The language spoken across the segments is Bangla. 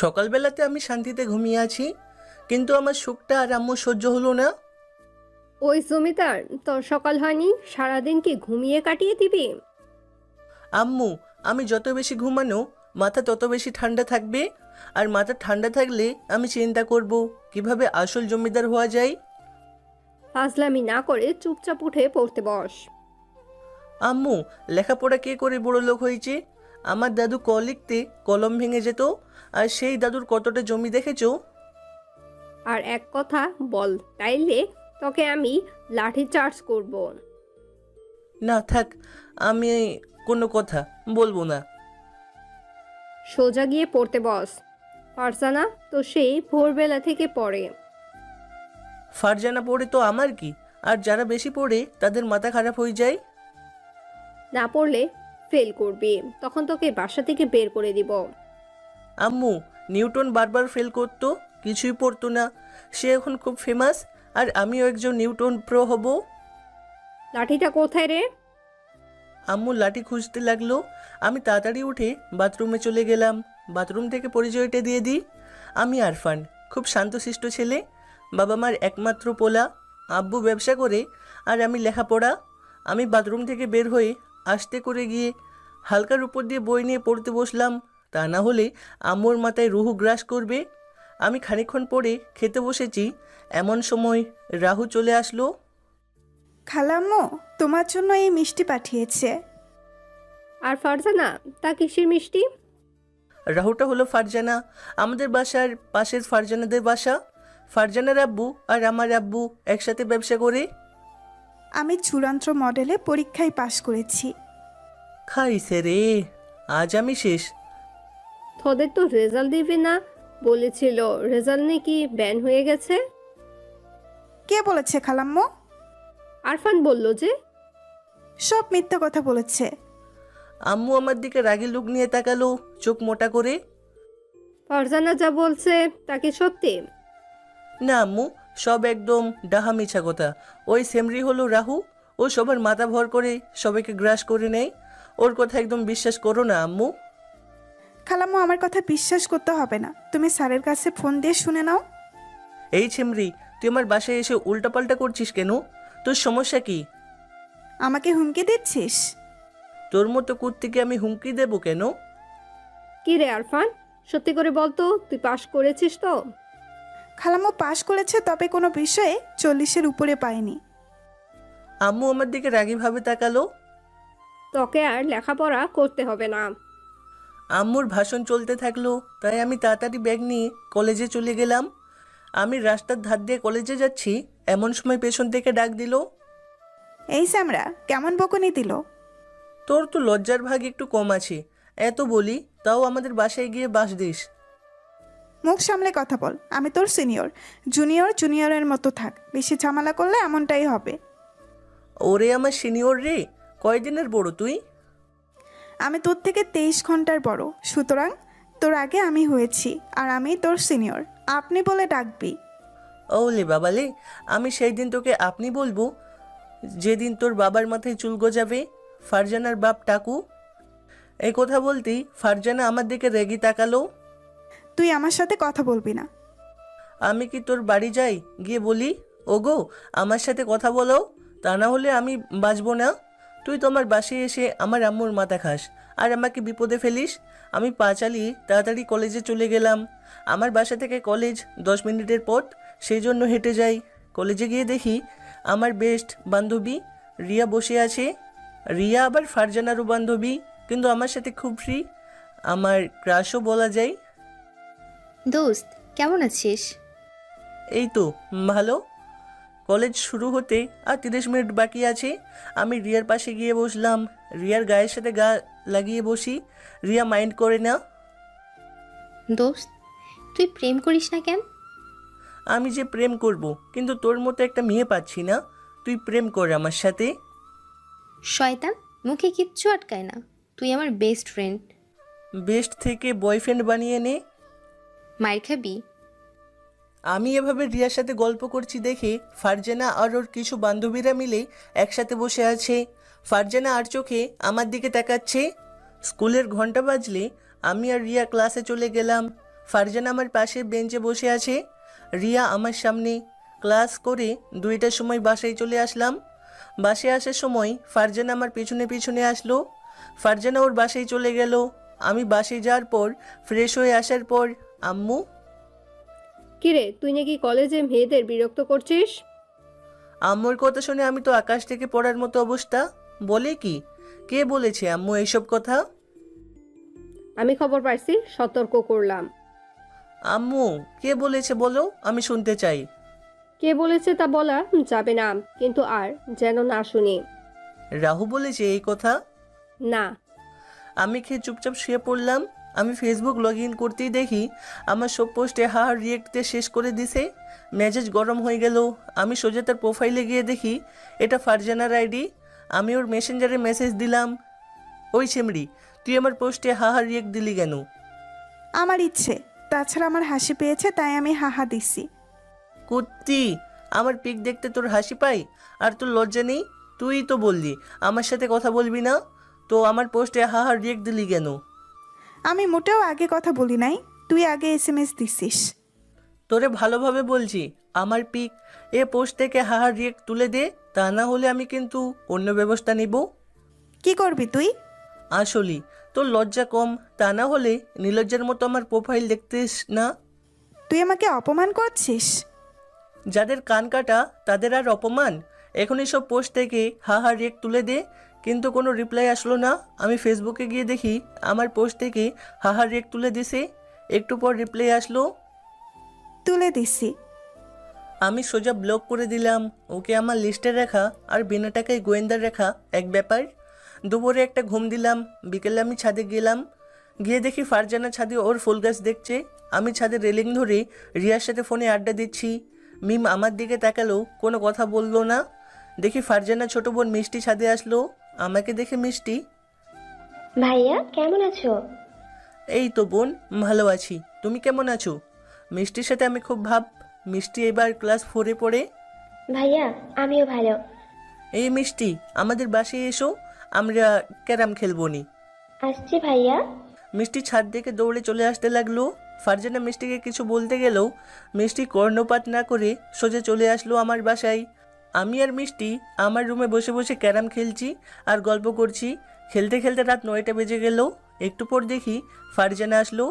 সকালবেলাতে আমি শান্তিতে ঘুমিয়ে আছি, কিন্তু আমার সুখটা আর আম্মু সহ্য হলো না। ওই জমিদার, তোর সকাল হয়নি? সারাদিন কি ঘুমিয়ে কাটিয়ে দিবি? আম্মু, আমি যত বেশি ঘুমানো মাথা তত বেশি ঠান্ডা থাকবে, আর মাথা ঠান্ডা থাকলে আমি চিন্তা করব কিভাবে আসল জমিদার হওয়া যায়। ফাজলামি না করে চুপচাপ উঠে পড়তে বস। আম্মু, লেখাপড়া কে করে বড় লোক হয়েছে? আমার দাদু ক লিখতে কলম ভেঙে যেত, আর সেই দাদুর কতটা জমি দেখেছো? আর এক কথা বল, তাইলে তোকে আমি লাঠি চার্জ করব। না থাক, আমি কোনো কথা বলবো না। সোজা গিয়ে পড়তে বস। ফারজানা তো সেই ভোরবেলা থেকে পড়ে। ফারজানা পড়ে তো আমার কি, আর যারা বেশি পড়ে তাদের মাথা খারাপ হয়ে যায়। না পড়লে ফেল করবি, তখন তোকে বাসা থেকে বের করে দিব। আম্মু, নিউটন বারবার ফেল করতো, কিছুই পড়তো না। সে এখন খুব ফেমাস, আর আমিও একজন নিউটন প্রো হব। লাঠিটা কোথায় রে? আম্মু লাঠি খুঁজতে লাগলো। আমি তাড়াতাড়ি উঠে বাথরুমে চলে গেলাম। বাথরুম থেকে পরিচয়টা দিয়ে দিই, আমি আরফান, খুব শান্তশিষ্ট ছেলে, বাবা মার একমাত্র পোলা। আব্বু ব্যবসা করে আর আমি লেখাপড়া। আমি বাথরুম থেকে বের হয়ে আস্তে করে গিয়ে হালকার উপর দিয়ে বই নিয়ে পড়তে বসলাম, তা না হলে আম্মুর মাথায় রুহু গ্রাস করবে। আমি খানিকক্ষণ পরে খেতে বসেছি, এমন সময় রাহু চলে আসলো। খালাম্মু, তোমার জন্য এই মিষ্টি পাঠিয়েছে। আর ফারজানা, তা কিসের মিষ্টি? রাহুটা হলো ফারজানা, আমাদের বাসার পাশের ফারজানাদের বাসা। ফারজানার আব্বু আর আমার আব্বু একসাথে ব্যবসা করে। আমি চূড়ান্ত মডেলে পরীক্ষায় পাশ করেছি। খাইছে রে, আজ আমি শেষ। তোদের তো রেজাল্ট দিবি না বলেছিল, রেজাল্ট নাকি ব্যান হয়ে গেছে। কে বলেছে খালাম্মু? আরফান বলল যে। সব মিথ্যা কথা বলেছে। আম্মু আমার দিকে রাগী লুক নিয়ে তাকালো, চোখ মোটা করে। ফারজানা যা বলছে তা কি সত্যি? না আম্মু, সব একদম ডাহা মিছা কথা। ওই সেমরি হলো রাহু, ও সবার মাথা ভর করে সবাইকে গ্রাস করে নেয়। ওর কথা একদম বিশ্বাস করো না আম্মু। খালাম্মু, আমার কথা বিশ্বাস করতে হবে না, তুমি স্যারের কাছে ফোন দিয়ে শুনে নাও। এই ছেমরি, তুই আমার বাসায় এসে উল্টাপাল্টা করছিস কেন? তোর সমস্যা কি? আমাকে হুমকি দিচ্ছিস? তোর মতো কুত্তিকে আমি হুমকি দেবো কেন? কি রে আরফান, সত্যি করে বলতো, তুই পাশ করেছিস তো? খালাম্মু পাশ করেছে, তবে কোনো বিষয়ে 40-এর উপরে পায়নি। আম্মু আমার দিকে রাগীভাবে তাকালো। তোকে আর লেখাপড়া করতে হবে না। আম্মুর ভাষণ চলতে থাকলো, তাই আমি তাড়াতাড়ি ব্যাগ নিয়ে কলেজে চলে গেলাম। আমি রাস্তার ধার দিয়ে কলেজে যাচ্ছি, এমন সময় পেছন থেকে ডাক দিল। এই স্যামরা, কেমন বকুনি দিল? তোর তো লজ্জার ভাগ একটু কম আছে, এত বলি তাও আমাদের বাসায় গিয়ে বাস দিস। মুখ সামলে কথা বল, আমি তোর সিনিয়র। জুনিয়র জুনিয়রের মতো থাক, বেশি ঝামেলা করলে এমনটাই হবে। ওরে আমার সিনিয়র রে, কয়দিনের বড় তুই? আমি তোর থেকে 23 ঘন্টার বড়, সুতরাং তোর আগে আমি হয়েছি, আর আমি তোর সিনিয়র। আপনি বলে ডাকবি। ওলে বাবালে, আমি সেই দিন তোকে আপনি বলবো যেদিন তোর বাবার মাথায় চুল গজাবে। ফারজানার বাপ টাকু। এই কথা বলতেই ফারজানা আমার দিকে রেগে তাকালো। তুই আমার সাথে কথা বলবি না। আমি কি তোর বাড়ি যাই, গিয়ে বলি ওগো আমার সাথে কথা বলো, তা না হলে আমি বাঁচবো না। তুই তো আমার বাসায় এসে আমার আম্মুর মাথা খাস আর আমাকে বিপদে ফেলিস। আমি পা চালিয়ে তাড়াতাড়ি কলেজে চলে গেলাম। আমার বাসা থেকে কলেজ 10 মিনিটের পথ, সেই জন্য হেঁটে যাই। কলেজে গিয়ে দেখি আমার বেস্ট বান্ধবী রিয়া বসে আছে। রিয়া আবার ফারজানারও বান্ধবী, কিন্তু আমার সাথে খুব ফ্রি, আমার ক্রাশও বলা যায়। দোস্ত, কেমন আছিস? এই তো ভালো। কলেজ শুরু হতে আর 30 মিনিট বাকি আছে। আমি রিয়ার পাশে গিয়ে বসলাম। রিয়ার গায়ের সাথে গা লাগিয়ে বসি। রিয়া মাইন্ড করে না। দোস্ত, তুই প্রেম করিস না কেন? আমি যে প্রেম করব, কিন্তু তোর মতো একটা মেয়ে পাচ্ছি না। তুই প্রেম কর আমার সাথে। শয়তান, মুখে কিচ্ছু আটকায় না। তুই আমার বেস্ট ফ্রেন্ড। বেস্ট থেকে বয়ফ্রেন্ড বানিয়ে নে। মায়ের খাবি? আমি এভাবে রিয়ার সাথে গল্প করছি দেখে ফারজানা আর ওর কিছু বান্ধবীরা মিলে একসাথে বসে আছে। ফারজানা আর চোখে আমার দিকে তাকাচ্ছে। স্কুলের ঘন্টা বাজলে আমি আর রিয়া ক্লাসে চলে গেলাম। ফারজানা আমার পাশে বেঞ্চে বসে আছে, রিয়া আমার সামনে। ক্লাস করে 2টার সময় বাসায় চলে আসলাম। বাসায় আসার সময় ফারজানা আমার পিছনে পিছনে আসলো। ফারজানা ওর বাসায় চলে গেল। আমি বাসায় যাওয়ার পর ফ্রেশ হয়ে আসার পর আম্মু, কিরে, তুই নাকি কলেজে মেয়েদের বিরক্ত করছিস? আম্মুর কথা শুনে আমি তো আকাশ থেকে পড়ার মতো অবস্থা। বলে কি? কে বলেছে আম্মু এইসব কথা? আমি খবর পাইছি, সতর্ক করলাম। আম্মু কে বলেছে বলো, আমি শুনতে চাই। কে বলেছে তা বলা যাবে না, কিন্তু আর যেন না শুনি। রাহু বলেছে এই কথা? না। আমি খেয়ে চুপচাপ শুয়ে পড়লাম। আমি ফেসবুক লগ ইন করতেই দেখি আমার সব পোস্টে হাহার রিয়েক্ট দিয়ে শেষ করে দিছে। মেজাজ গরম হয়ে গেল। আমি সোজা তার প্রোফাইলে গিয়ে দেখি এটা ফারজানার আইডি। আমি ওর মেসেঞ্জারে মেসেজ দিলাম, ওই সেমরি, তুই আমার পোস্টে হাহার রিয়েক্ট দিলি কেন? আমার ইচ্ছে, তাছাড়া আমার হাসি পেয়েছে তাই আমি হাহা দিছি। কুত্তি, আমার পিক দেখতে তোর হাসি পাই আর তোর লজ্জা নেই? তুই তো বললি আমার সাথে কথা বলবি না, তো আমার পোস্টে হাহার রিয়েক্ট দিলি কেন? আমি মোটেও আগে কথা বলি নাই, তুই আগে SMS দিছিস। তোরে ভালোভাবে বলছি, আমার পিক এ পোস্ট থেকে হাহার রিয়েক্ট তুলে দে, তা না হলে আমি কিন্তু অন্য ব্যবস্থা নিব। কি করবি তুই? আসলেই তোর লজ্জা কম, তা না হলে নির্লজ্জার মতো আমার প্রোফাইল দেখতিস না। তুই আমাকে অপমান করছিস? যাদের কান কাটা তাদের আর অপমান? এখন সব পোস্ট থেকে হাহার রিয়েক্ট তুলে দে, কিন্তু কোনো রিপ্লাই আসলো না। আমি ফেসবুকে গিয়ে দেখি আমার পোস্ট থেকে হাহার রিয়েক্ট তুলে দিছে। একটু পর রিপ্লাই আসলো। তুলে দিছি। আমি সোজা ব্লক করে দিলাম। ওকে আমার লিস্টে রাখা আর বিনা টাকায় গোয়েন্দার রাখা এক ব্যাপার। দুপুরে একটা ঘুম দিলাম। বিকেলে আমি ছাদে গেলাম। গিয়ে দেখি ফারজানা ছাদে ওর ফুল গাছ দেখছে। আমি ছাদে রেলিং ধরে রিয়ার সাথে ফোনে আড্ডা দিচ্ছি। মিম আমার দিকে তাকালো, কোনো কথা বললো না। দেখি ফারজানা ছোট বোন মিষ্টি ছাদে আসলো। আমাকে দেখে মিষ্টি, ভাইয়া কেমন আছো? এই তো বোন, ভালো আছি, তুমি কেমন আছো? মিষ্টির সাথে আমি খুব ভাব। মিষ্টি এবার ক্লাস 4-এ পড়ে। ভাইয়া আমিও ভালো। এই মিষ্টি, আমাদের বাসায় এসো, আমরা ক্যারাম খেলবো নি। আসছি ভাইয়া। মিষ্টি ছাদ থেকে দৌড়ে চলে আসতে লাগলো। ফারজানা মিষ্টিকে কিছু বলতে গেলেও মিষ্টি কর্ণপাত না করে সোজা চলে আসলো আমার বাসায়। আমি আর মিষ্টি আমার রুমে বসে বসে ক্যারাম খেলছি আর গল্প করছি। খেলতে খেলতে রাত 9টা বেজে গেল। একটু পর দেখি ফারজানা আসলো।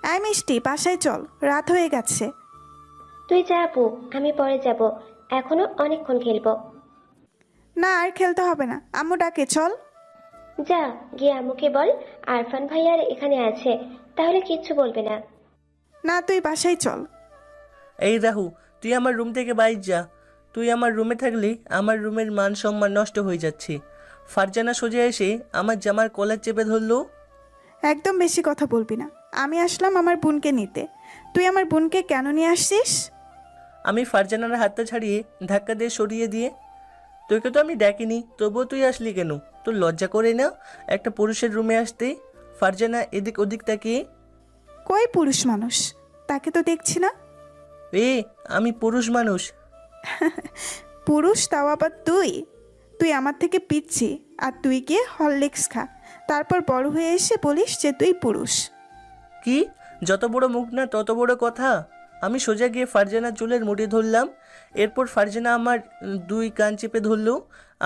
আয় মিষ্টি, বাসায় চল, রাত হয়ে গেছে। তুই যা আপু, আমি পরে যাব, এখনো অনেকক্ষণ খেলবো। না, আর খেলতে হবে না, আম্মু ডাকে, চল। যা গিয়ে আম্মুকে বল আরফান ভাইয়ার এখানে আছে, তাহলে কিচ্ছু বলবে না। না, তুই বাসায় চল। এই রাহু, তুই আমার রুম থেকে বাইর যা। তুই আমার রুমে থাকলে আমার রুমের মান সম্মান নষ্ট হয়ে যাচ্ছে। ফারজানা সোজা এসে আমার জামার কলার চেপে ধরলো। একদম বেশি কথা বলবি না। আমি আসলাম আমার বোনকে নিতে, তুই আমার বোনকে কেন নিয়ে আসছিস? আমি ফারজানার হাতটা ছাড়িয়ে ধাক্কা দিয়ে সরিয়ে দিয়ে, তোকে তো আমি ডাকিনি, তবুও তুই আসলি কেন? তোর লজ্জা করে না একটা পুরুষের রুমে আসতে? ফারজানা এদিক ওদিক তাকিয়ে, কই পুরুষ মানুষ? তাকে তো দেখছি না। আমি পুরুষ মানুষ। পুরুষ, তাও আবার তুই? তুই আমার থেকে পিচ্ছি, আর তুই গিয়ে হরলিক্স খা, তারপর বড় হয়ে এসে বলিস যে তুই পুরুষ। কি? যত বড় মুখ না তত বড় কথা। আমি সোজা গিয়ে ফারজানার চুলের মুঠি ধরলাম। এরপর ফারজানা আমার 2 কান চেপে ধরলো।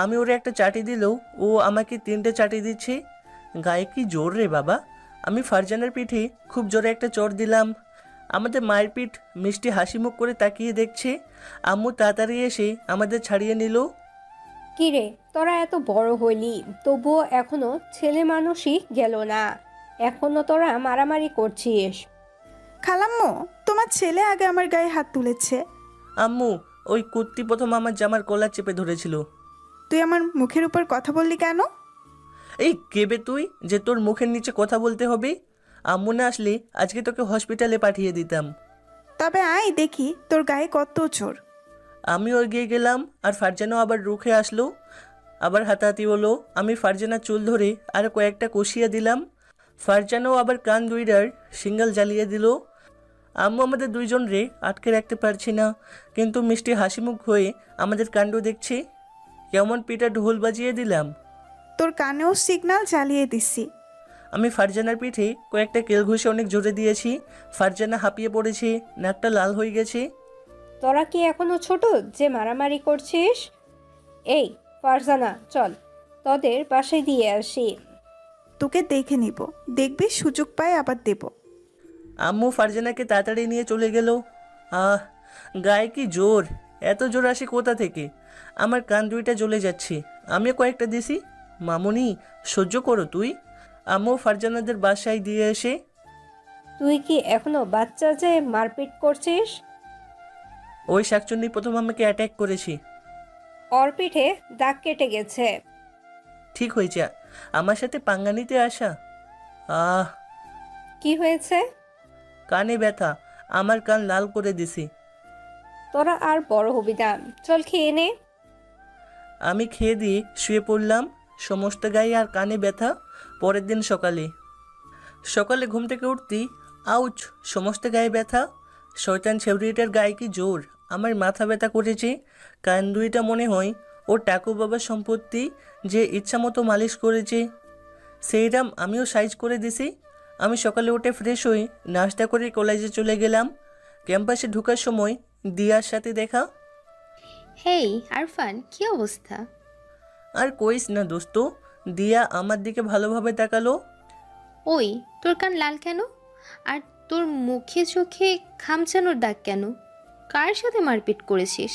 আমি ওরে একটা চাটি দিলেও ও আমাকে 3টে চাটি দিচ্ছে। গায়ে কি জোর রে বাবা! আমি ফারজানার পিঠে খুব জোরে একটা চড় দিলাম। আমাদের মায়ের পিঠ মিষ্টি হাসি মুখ করে তাকিয়ে দেখছে। আম্মু তাড়াতাড়ি এসে আমাদের ছাড়িয়ে নিল। কিরে, তোরা এত বড় হইলি, তবুও এখনো ছেলে মানুষই গেল না, এখনো তোরা মারামারি করছিস। খালাম্মু, তোমার ছেলে আগে আমার গায়ে হাত তুলেছে। আম্মু, ওই কুত্তি প্রথম আমার জামার কলার চেপে ধরেছিল। তুই আমার মুখের উপর কথা বললি কেন? এই কেবে তুই যে তোর মুখের নিচে কথা বলতে হবে? আম্মু না আসলে আজকে তোকে হসপিটালে পাঠিয়ে দিতাম। তবে আয় দেখি তোর গায়ে কত জোর। আমিও এগিয়ে গেলাম আর ফারজানাও আবার রুখে আসলো। আবার হাতাহাতি হলো। আমি ফারজানার চুল ধরে আর কয়েকটা কষিয়ে দিলাম। ফারজানাও আবার কান দুইটার সিঙ্গেল জ্বালিয়ে দিল। আম্মু আমাদের দুইজন রে আটকে রাখতে পারছি না, কিন্তু মিষ্টি হাসিমুখ হয়ে আমাদের কাণ্ড দেখছে। কেমন পিঠা ঢোল বাজিয়ে দিলাম। তোর কানেও সিগন্যাল জ্বালিয়ে দিছি। আমি ফারজানার পিঠে কয়েকটা কেল ঘুষে অনেক জোরে দিয়েছি। ফারজানা হাঁপিয়ে পড়েছে, নাকটা লাল হয়ে গেছে। তোরা কি এখনো ছোট যে মারামারি করছিস? এই ফারজানা, চল তোদের বাসায় দিয়ে আসি। তোকে দেখে নিব, দেখবি সুযোগ পায় আবার দেব। আম্মু ফারজানাকে তাড়াতাড়ি নিয়ে চলে গেল। আহ, গায়ে কি জোর! এত জোর আসে কোথা থেকে? আমার কান দুইটা জ্বলে যাচ্ছে। আমিও কয়েকটা দিছি। মামুনি, সহ্য করো তুই। আম্মু ফারজানাদের বাসায় দিয়ে এসে, তুই কি এখনো বাচ্চা যে মারপিট করছিস? ওই শাকচুন্নি প্রথম আমাকে অ্যাটাক করেছি। ওর পিঠে দাগ কেটে গেছে। ঠিক হয়েছে, আমার সাথে পাঙ্গা নিতে আসা। আহ, কি হয়েছে? কানে ব্যথা, আমার কান লাল করে দিছি। তোরা আর বড় হবি না, চল খেয়ে নে। আমি খেয়ে দিয়ে শুয়ে পড়লাম। সমস্ত গায়ে আর কানে ব্যথা। পরের দিন সকালে ঘুম থেকে উঠতেই আউচ, সমস্ত গায়ে ব্যথা। শয়তান ছেবড়িটার গায়ে কি জোর! আমার মাথা ব্যথা করেছে। কান দুইটা মনে হয় ও টাকু বাবার সম্পত্তি, যে ইচ্ছা মতো মালিশ করেছে। সেইরাম আমিও সাইজ করে দিছি। আমি সকালে উঠে ফ্রেশ হয়ে নাস্তা করে কলেজে চলে গেলাম। ক্যাম্পাসে ঢোকার সময় দিয়ার সাথে দেখা। হেই আরফান, কি অবস্থা? আর কইস না দোস্ত, দিয়া আমার দিকে ভালোভাবে তাকালো। ওই, তোর কান লাল কেন? আর তোর মুখে চোখে খামচানোর দাগ কেন? কার সাথে মারপিট করেছিস?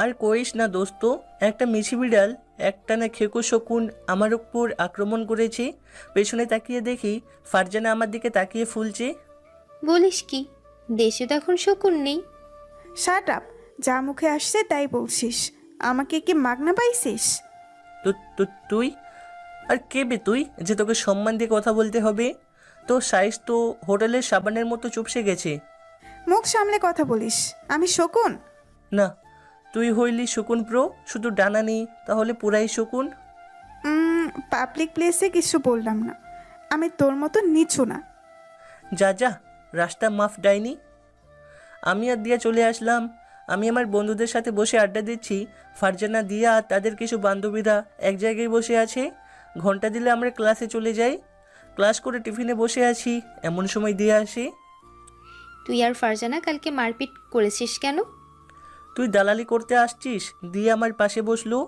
আর কইস না দোস্ত, একটা মিছি বিড়াল একটানা খেকো শকুন আমার উপর আক্রমণ করেছে। পেছনে তাকিয়ে দেখি ফারজানা আমার দিকে তাকিয়ে ফুলছে। বলিস কি, দেশে তো এখন শকুন নেই। শাট আপ, যা মুখে আসছে তাই বলছিস। আমাকে কি মাগনা পাইছিস? তো তো তুই আর কে বে তুই, যে তোকে সম্মান দিয়ে কথা বলতে হবে? তোর সাইজ তো হোটেলের সাবানের মতো চুপসে গেছে। মুখ সামলে কথা বলিস। আমি শকুন? না, তুই হইলি শকুন প্রো, শুধু ডানা নেই, তাহলে পুরাই শকুন। পাবলিক প্লেসে কিছু বললাম না। আমি তোর মতো নিচু না। যা যা, রাস্তা মাফ ডাইনি। আমি আর দিয়া চলে আসলাম। আমি আমার বন্ধুদের সাথে বসে আড্ডা দিচ্ছি। ফারজানা, দিয়া আর তাদের কিছু বান্ধবীরা এক জায়গায় বসে আছে। ঘন্টা দিলে আমরা ক্লাসে চলে যাই। ক্লাস করে টিফিনে বসে আছি, এমন সময় দিয়া আসে। তুই আর ফারজানা কালকে মারপিট করেছিস কেন? তুই দালালি করতে আসছিস? দিয়া আমার পাশে বসলো।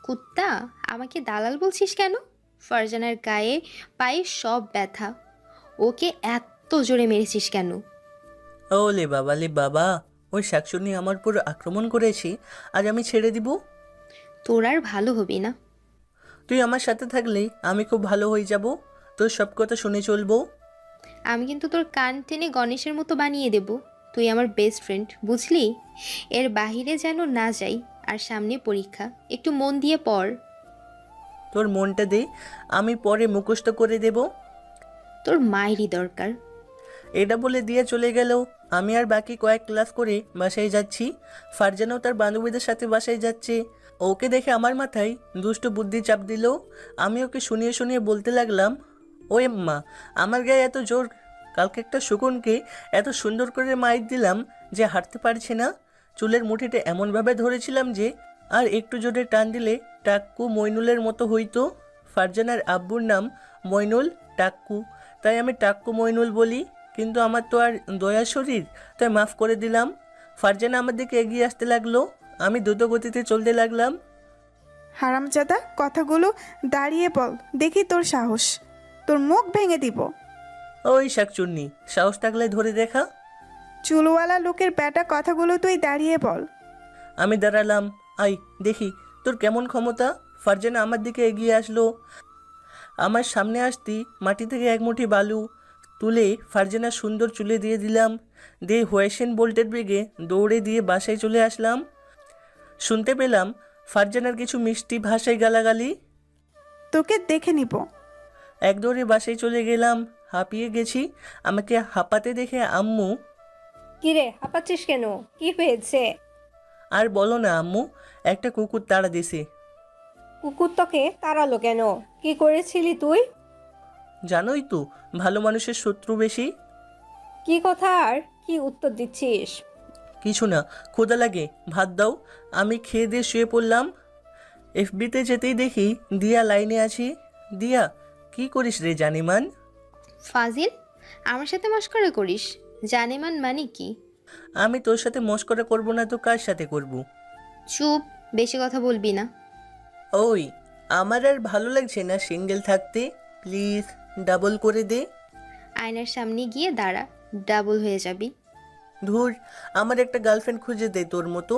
কুত্তা, আমাকে দালাল বলছিস কেন? ফারজানার গায়ে পায়ে সব ব্যথা, ওকে এত জোরে মেরেছিস কেন? ও লে বাবা, ওই শাকচুন্নি আমার উপর আক্রমণ করেছি, আজ আমি ছেড়ে দিব? তোর আর ভালো হবি না। তুই আমার সাথে থাকলে আমি খুব ভালো হয়ে যাব। তোর সব কথা শুনে চলবো। আমি কিন্তু তোর কান টেনে গণেশের মতো বানিয়ে দেব। তুই আমার বেস্ট ফ্রেন্ড, বুঝলি? এর বাহিরে যেন না যাই। আর সামনে পরীক্ষা, একটু মন দিয়ে পড়। তোর মনটা দে, আমি পরে মুখস্থ করে দেব। তোর মায়েরই দরকার। এটা বলে দিয়ে চলে গেল। আমি আর বাকি কয়েক ক্লাস করে বাসায় যাচ্ছি। ফারজানাও তার বান্ধবীদের সাথে বাসায় যাচ্ছে। ওকে দেখে আমার মাথায় দুষ্ট বুদ্ধি চাপ দিল। আমি ওকে শুনিয়ে শুনিয়ে বলতে লাগলাম, ও এম্মা, আমার গায়ে এত জোর! কালকে একটা শকুনকে এত সুন্দর করে মাইর দিলাম যে হাঁটতে পারছে না। চুলের মুঠিতে এমনভাবে ধরেছিলাম যে আর একটু জোরে টান দিলে টাক্কু মইনুলের মতো হইতো। ফারজানার আব্বুর নাম মইনুল টাক্কু, তাই আমি টাক্কু মইনুল বলি। কিন্তু আমার তো আর দয়া শরীর, তাই মাফ করে দিলাম। ফারজানা আমার দিকে এগিয়ে আসতে লাগলো। আমি দ্রুত গতিতে চলতে লাগলাম। হারামজাদা, কথাগুলো দাঁড়িয়ে বল, দেখি তোর সাহস। তোর মুখ ভেঙে দিব। ওই শাকচুন্নি, সাহস থাকলে ধরে দেখা। চুলওয়ালা লোকের ব্যাটা, কথাগুলো তুই দাঁড়িয়ে বল। আমি দাঁড়ালাম। আই দেখি তোর কেমন ক্ষমতা। ফারজানা আমার দিকে এগিয়ে আসলো। আমার সামনে আসতেই মাটি থেকে এক মুঠি বালু তুলে ফারজানা সুন্দর চুলে দিয়ে দিলাম। দিয়ে হোয়েসেন বোল্টের বেগে দৌড়ে দিয়ে বাসায় চলে আসলাম। শুনতে পেলাম ফারজানার কিছু মিষ্টি ভাষায় গালাগালি। তোকে দেখে নিব। এক দৌড়ে বাসায় চলে গেলাম। হাঁপিয়ে গেছি। আমাকে হাঁপাতে দেখে আম্মু, কিরে হাঁপাচ্ছিস কেন? কি হয়েছে? আর বলো না আম্মু, একটা কুকুর তাড়া দিছে। কুকুর তোকে তাড়ালো কেন? কি করেছিলি তুই? জানোই তো, ভালো মানুষের শত্রু বেশি। কি কথা আর কি উত্তর দিচ্ছিস? কিছু না, ক্ষুধা লাগে, ভাত দাও। আমি খেয়ে দিয়ে শুয়ে পড়লাম। এফবিতে যেতেই দেখি দিয়া লাইনে আছি। দিয়া, কি করিস রে জানিমান? ফাজিল, আমার সাথে মস্করা করিস? জানেমান মানে কি? আমি তোর সাথে মশকরা করব না তো কার সাথে করব? চুপ, বেশি কথা বলবি না। ওই, আমার আর ভালো লাগছে না সিঙ্গেল থাকতে, প্লিজ ডাবল করে দে। আয়নার সামনে গিয়ে দাঁড়া, ডাবল হয়ে যাবি। ধুর, আমার একটা গার্লফ্রেন্ড খুঁজে দে তোর মতো।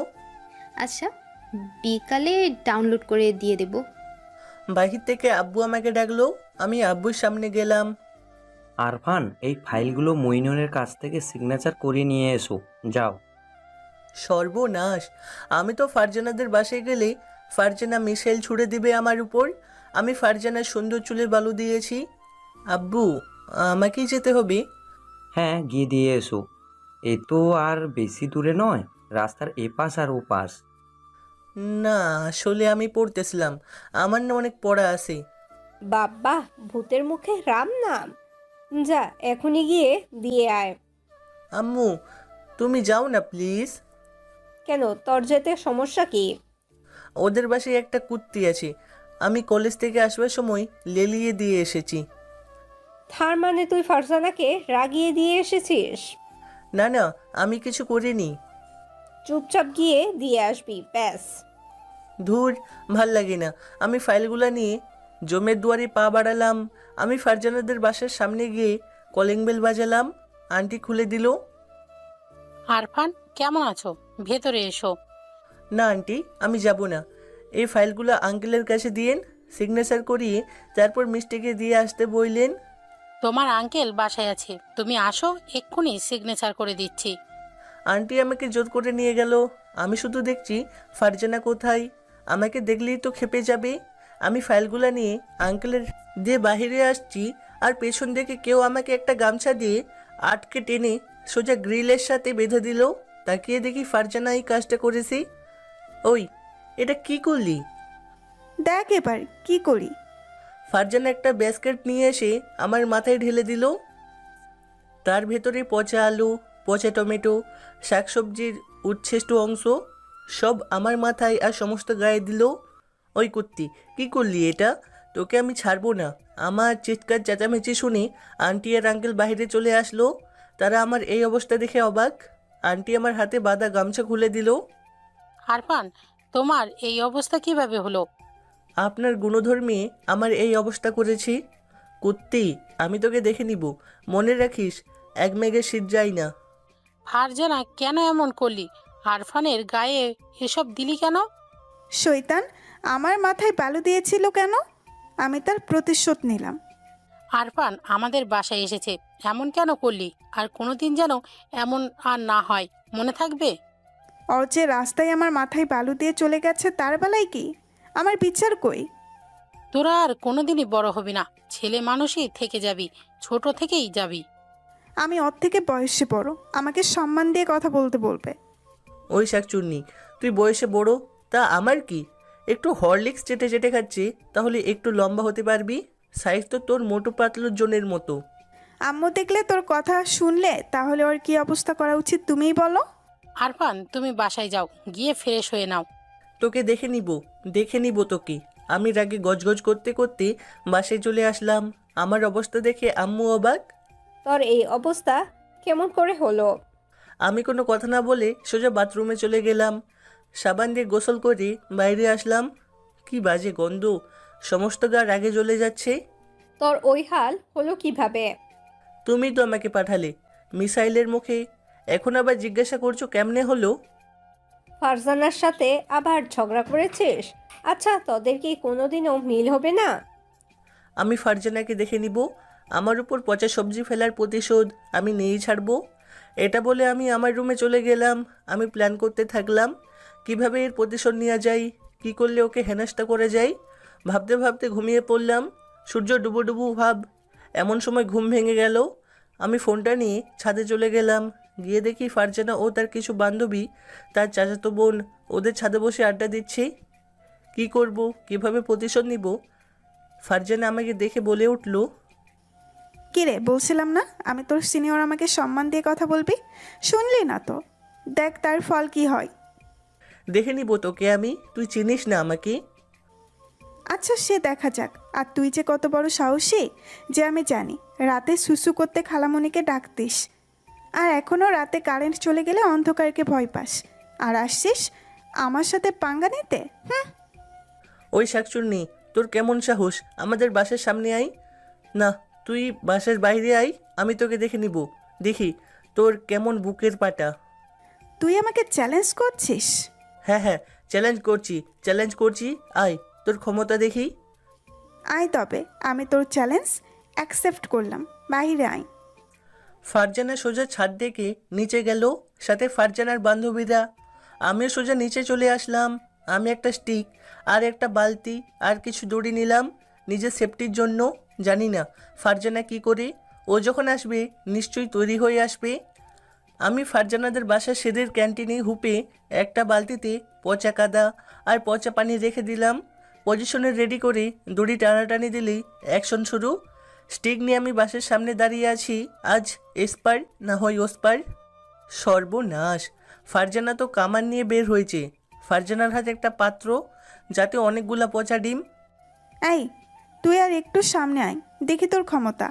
আচ্ছা, বিকালে ডাউনলোড করে দিয়ে দেব। বাহির থেকে আব্বু আমাকে ডাকলো, আমি আব্বুর সামনে গেলাম। আরফান, এই ফাইলগুলো মইনুলের কাছ থেকে সিগনেচার করিয়ে নিয়ে এসো, যাও। সর্বনাশ, আমি তো ফারজানাদের বাসায় গেলে ফারজানা মিসাইল ছুড়ে দিবে আমার উপর। আমি ফারজানার সুন্দর চুলে বালু দিয়েছি। আব্বু, আমাকেই যেতে হবে? হ্যাঁ, গিয়ে দিয়ে এসো। এ তো আর বেশি দূরে নয়, রাস্তার এপাশ আর ও পাশ। না, আসলে আমি পড়তেছিলাম, আমার না অনেক পড়া আছে। বাবা, ভূতের মুখে রাম নাম। যা, এখনই গিয়ে দিয়ে আয়। আম্মু, তুমি যাও না প্লিজ। কেন, তোর যেতে সমস্যা কি? ওদের বাসায় একটা কুত্তি আছে, আমি কলেজ থেকে আসবার সময় লেলিয়ে দিয়ে এসেছি। তার মানে তুই ফারজানাকে রাগিয়ে দিয়ে এসেছিস? না না, আমি কিছু করিনি। চুপচাপ গিয়ে দিয়ে আসবি, ব্যাস। ধুর, ভাল লাগে না। আমি ফাইলগুলো নিয়ে জমের দুয়ারে পা বাড়ালাম। আমি ফারজানাদের বাসার সামনে গিয়ে কলিং বেল বাজালাম। আন্টি খুলে দিল। আরফান, কেমন আছো? ভেতরে এসো। না আন্টি, আমি যাব না। এই ফাইলগুলো আঙ্কেলের কাছে দিয়েন, সিগনেচার করিয়ে তারপর মিষ্টিকে দিয়ে আসতে বললেন। তোমার আঙ্কেল বাসায় আছে, তুমি আসো, এক্ষুনি সিগনেচার করে দিচ্ছি। আন্টি আমাকে জোর করে নিয়ে গেল। আমি শুধু দেখছি ফারজানা কোথায়। আমাকে দেখলেই তো খেপে যাবে। আমি ফাইলগুলো নিয়ে আঙ্কেলের দিয়ে বাহিরে আসছি, আর পেছন থেকে কেউ আমাকে একটা গামছা দিয়ে আটকে টেনে সোজা গ্রিলের সাথে বেঁধে দিল। তাকিয়ে দেখি ফারজানা এই কাজটা করেছি। ওই, এটা কি করলি? দেখ এবার কি করি। ফারজানা একটা ব্যাস্কেট নিয়ে এসে আমার মাথায় ঢেলে দিল। তার ভেতরে পচা আলু, পচা টমেটো, শাকসবজির উচ্ছেষ্ট অংশ সব আমার মাথায় আর সমস্ত গায়ে দিল। ওই কুত্তি, কি করলি এটা? তোকে আমি ছাড়বো না। আমার চিৎকার চেঁচামেচি শুনে আন্টি আর আঙ্কেল বাইরে চলে আসলো। তারা আমার এই অবস্থা দেখে অবাক। আন্টি আমার হাতে বাঁধা গামছা খুলে দিল। আরফান, তোমার এই অবস্থা কিভাবে হলো? আপনার গুণধর্মে আমার এই অবস্থা করেছি। কুত্তি, আমি তোকে দেখে নিব, মনে রাখিস, এক মেঘের শীত যায় না। ফারজানা, কেন এমন করলি? আরফানের গায়ে এসব দিলি কেন? শয়তান, আমার মাথায় বালু দিয়েছিল কেন? আমি তার প্রতিশোধ নিলাম। আরফান আমাদের বাসায় এসেছে, এমন কেন করলি? আর কোনোদিন যেন এমন আর না হয়, মনে থাকবে? ওর যে রাস্তায় আমার মাথায় বালু দিয়ে চলে গেছে, তার বেলায় কি? আমার বিচার কই? তোরা আর কোনোদিনই বড় হবি না, ছেলে মানুষই থেকে যাবি, ছোট থেকেই যাবি। আমি ওর থেকে বয়সে বড়, আমাকে সম্মান দিয়ে কথা বলতে বলবে। ওই শাকচুন্নি, তুই বয়সে বড়, তা আমার কি? একটু হরলিক্স চেটে চেটে খাচ্ছি, তাহলে একটু লম্বা হতে পারবি। সাইজ তো তোর মোটু পাতলু জনের মতো। আম্মু দেখলে তোর কথা শুনলে তাহলে ওর কি অবস্থা করা উচিত তুমিই বলো। আরফান, তুমি বাসায় যাও, গিয়ে ফ্রেশ হয়ে নাও। তোকে দেখে নিব তোকে। আমি রাগে গজগজ করতে করতে বাসায় চলে আসলাম। আমার অবস্থা দেখে আম্মু অবাক। তোর এই অবস্থা কেমন করে হলো? আমি কোনো কথা না বলে সোজা বাথরুমে চলে গেলাম। সাবান দিয়ে গোসল করে বাইরে আসলাম। কি বাজে গন্ধ, সমস্ত গা রাগে জ্বলে যাচ্ছে। তোর ওই হাল হলো কিভাবে? তুমি তো আমাকে পাঠালে মিসাইলের মুখে, এখন আবার জিজ্ঞাসা করছো কেমনে হলো? ফারজানার সাথে আবার ঝগড়া করেছিস? আচ্ছা, তোদের কি কোনোদিনও মিল হবে না? আমি ফারজানাকে দেখে নিব, আমার উপর পচা সবজি ফেলার প্রতিশোধ আমি নিয়েই ছাড়বো। এটা বলে আমি আমার রুমে চলে গেলাম। আমি প্ল্যান করতে থাকলাম কিভাবে এর প্রতিশোধ নেওয়া যায়, কি করলে ওকে হেনস্থা করে যায়। ভাবতে ভাবতে ঘুমিয়ে পড়লাম। সূর্য ডুবো ডুবো ভাব। এমন সময় ঘুম ভেঙে গেল। আমি ফোনটা নিয়ে ছাদে চলে গেলাম। গিয়ে দেখি ফারজানা ও তার কিছু বান্ধবী, তার চাচাতো বোন ওদের ছাদে বসে আড্ডা দিচ্ছে। কি করব, কিভাবে প্রতিশোধ নিব? ফারজানা আমাকে দেখে বলে উঠল, কিরে, বলছিলাম না আমি তোর সিনিয়র, আমাকে সম্মান দিয়ে কথা বলবি? শুনলি না তো, দেখ তার ফল কি হয়। দেখে নিব তোকে আমি, তুই চিনিস না আমাকে। আচ্ছা সে দেখা যাক। আর তুই যে কত বড় সাহসী যে আমি জানি রাতে সুসু করতে খালামণিকে ডাকতিস, আর এখনও রাতে কারেন্ট চলে গেলে অন্ধকারকে ভয় পাস, আর আসছিস আমার সাথে পাঙ্গা নিতে। হুম। ওই শাকচুন্নি, তোর কেমন সাহস? আমাদের বাসার সামনে আই না, তুই বাসার বাইরে আই, আমি তোকে দেখে নিব। দেখি তোর কেমন বুকের পাটা। তুই আমাকে চ্যালেঞ্জ করছিস? হ্যাঁ হ্যাঁ, চ্যালেঞ্জ করছি, আয় তোর ক্ষমতা দেখি। আয় তবে, আমি তোর চ্যালেঞ্জ অ্যাকসেপ্ট করলাম, বাইরে আয়। ফারজানা সোজা ছাদ দেখে নিচে গেল, সাথে ফারজানার বান্ধবীরা। আমিও সোজা নিচে চলে আসলাম। আমি একটা স্টিক আর একটা বালতি আর কিছু দড়ি নিলাম নিজের সেফটির জন্য। জানি না ফারজানা কি করে, ও যখন আসবে নিশ্চয়ই তৈরি হয়ে আসবে। আমি ফারজানাদের বাসার সেদের ক্যান্টিনে হুপে একটা বালতিতে পচা কাদা আর পচা পানি রেখে দিলাম। পজিশনে রেডি করে দড়ি টানাটানি দিলেই অ্যাকশন শুরু। স্টিক নিয়ে আমি বাসের সামনে দাঁড়িয়ে আছি। আজ এসপার না হয় ওসপার। সর্বনাশ, ফারজানা তো কামান নিয়ে বের হয়েছে। ফারজানার হাতে একটা পাত্র, যাতে অনেকগুলা পচা ডিম। এই তুই আর একটু সামনে আয়, দেখি তোর ক্ষমতা।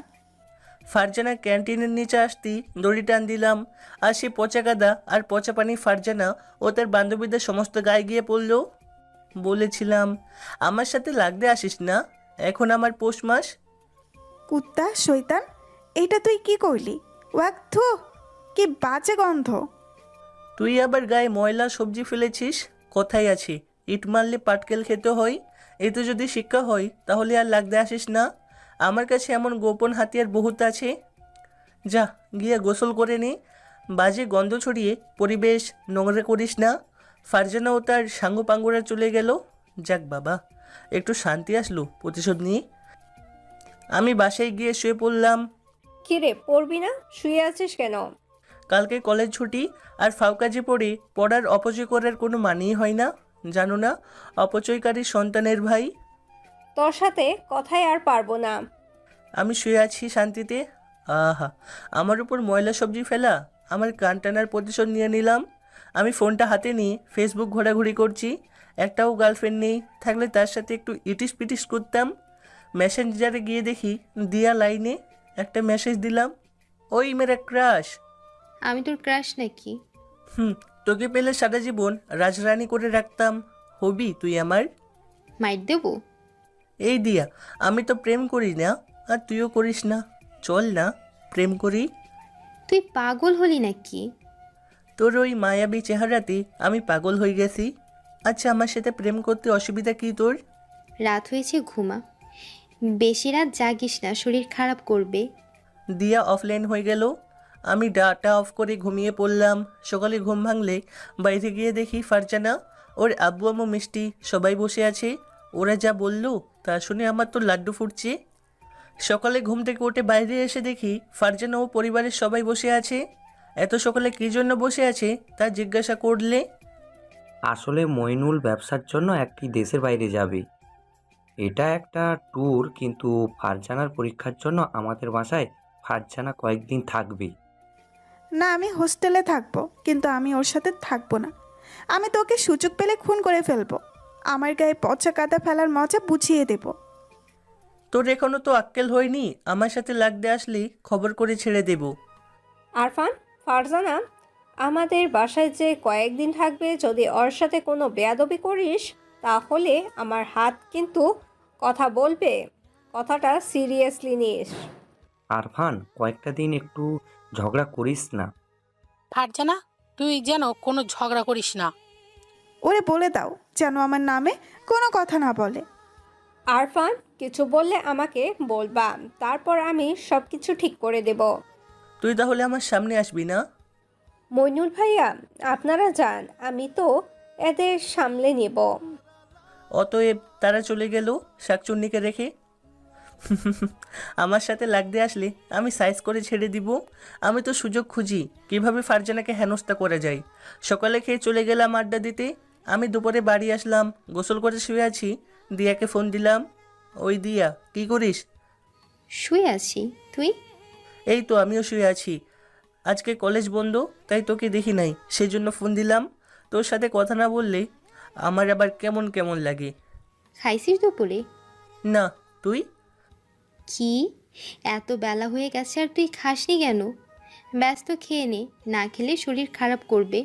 ফারজানা ক্যান্টিনের নিচে আসতেই দড়ি টান দিলাম, আর সে পচা কাদা আর পচা পানি ফারজানা ও তার বান্ধবীদের সমস্ত গায়ে গিয়ে পড়ল। বলেছিলাম আমার সাথে লাগতে আসিস না, এখন আমার পৌষ মাস। কুত্তা শয়তান, এইটা তুই কি করলি? ওয়াক থু, কি বাজে গন্ধ। তুই আবার গায়ে ময়লা সবজি ফেলেছিস। কথাই আছে, ইট মারলে পাটকেল খেতে হয়। এতে যদি শিক্ষা হয় তাহলে আর লাগতে আসিস না। আমার কাছে এমন গোপন হাতিয়ার বহুত আছে। যা গিয়ে গোসল করে নে, বাজে গন্ধ ছড়িয়ে পরিবেশ নোংরা করিস না। ফারজানাও তার সাঙ্গ পাঙ্গুরা চলে গেল। যাক বাবা, একটু শান্তি আসলো প্রতিশোধ নিয়ে। আমি বাসায় গিয়ে শুয়ে পড়লাম। কিরে, পড়বি না? শুয়ে আছিস কেন? কালকে কলেজ ছুটি, আর ফাউকাজে পড়ে পড়ার অপচয় করার কোনো মানেই হয় না। জানো না, অপচয়কারী সন্তানের ভাই। তোর সাথে কথাই আর পারবো না। আমি শুয়ে আছি শান্তিতে। আহা, আমার উপর ময়লা সবজি ফেলা, আমার কান টানার প্রতিশোধ নিয়ে নিলাম। আমি ফোনটা হাতে নিয়ে ফেসবুক ঘোরাঘুরি করছি। একটাও গার্লফ্রেন্ড নেই, থাকলে তার সাথে একটু ইটিস পিটিস করতাম। মেসেঞ্জারে গিয়ে দেখি দিয়া লাইনে একটা মেসেজ দিলাম, ওই মেরা ক্রাশ। আমি তোর ক্রাশ নাকি? তোকে পেলে সারা জীবন রাজরানী করে রাখতাম। হবি তুই আমার। মাইট দেবো? এই দিয়া, আমি তো প্রেম করি না, আর তুইও করিস না। চল না প্রেম করি। তুই পাগল হলি নাকি? তোর ওই মায়াবী চেহারাতে আমি পাগল হয়ে গেছি। আচ্ছা, আমার সাথে প্রেম করতে অসুবিধা কি তোর? রাত হয়েছে, ঘুমা। বেশি রাত জাগিস না, শরীর খারাপ করবে। দিয়া অফলাইন হয়ে গেল। আমি ডাটা অফ করে ঘুমিয়ে পড়লাম। সকালে ঘুম ভাঙলে বাইরে গিয়ে দেখি ফারজানা, ওর আব্বু আম্মু, মিষ্টি সবাই বসে আছে। ওরা যা বললো তা শুনে আমার তো লাড্ডু ফুটছে। সকালে ঘুম থেকে উঠে বাইরে এসে দেখি ফারজানা ও পরিবারের সবাই বসে আছে। এত সকালে কী জন্য বসে আছে তা জিজ্ঞাসা করলে। আসলে মইনুল ব্যবসার জন্য একটি দেশের বাইরে যাবে। এটা একটা ট্যুর, কিন্তু ফারজানার পরীক্ষার জন্য আমাদের বাসায় ফারজানা কয়েকদিন থাকবে। না, আমি হোস্টেলে থাকবো, কিন্তু আমি ওর সাথে থাকবো না। আমি তোকে সুযোগ পেলে খুন করে ফেলবো। আমার গায়ে পচা কাদা ফেলার মজা বুঝিয়ে দেব। তোর এখনও তো আক্কেল হয়নি, আমার সাথে লাগতে আসলে খবর করে ছেড়ে দেব। আরফান, ফারজানা আমাদের বাসায় যে কয়েকদিন থাকবে, যদি ওর সাথে কোনো বেয়াদবি করিস তাহলে আমার হাত কিন্তু কথা বলবে। কথাটা সিরিয়াসলি নিস। আরফান, কয়েকটা দিন একটু ঝগড়া করিস না। ফারজানা, তুই যেন কোনো ঝগড়া করিস না। ওরে বলে দাও যেন আমার নামে কোনো কথা না বলে। আরফান, কিছু বললে আমাকে বলবা, তারপর আমি সব কিছু ঠিক করে দেব। তুই তাহলে আমার সামনে আসবি না? মইনুল ভাইয়া, আপনারা যান, আমি তো এদের সামলে নেব। অতএব তারা চলে গেল শাকচুন্নিকে রেখে। আমার সাথে লাগতে আসলে আমি সাইজ করে ছেড়ে দিব। আমি তো সুযোগ খুঁজি কিভাবে ফারজানাকে হেনস্থা করা যায়। সকালে খেয়ে চলে গেলাম আড্ডা দিতে। আমি দুপুরে বাড়ি আসলাম, গোসল করে শুয়ে আছি। দিয়াকে ফোন দিলাম। ওই দিয়া, কি করিস? শুয়ে আছি। তুই? এই তো আমিও শুয়ে আছি। আজকে কলেজ বন্ধ, তাই তোকে দেখি নাই, সেই জন্য ফোন দিলাম। তোর সাথে কথা না বললে আমার আবার কেমন কেমন লাগে। খাইছিস দুপুরে? না, তুই? কি, এত বেলা হয়ে গেছে আর তুই খাসনি কেন? ব্যস্ত খেয়ে নে, না খেলে শরীর খারাপ করবে।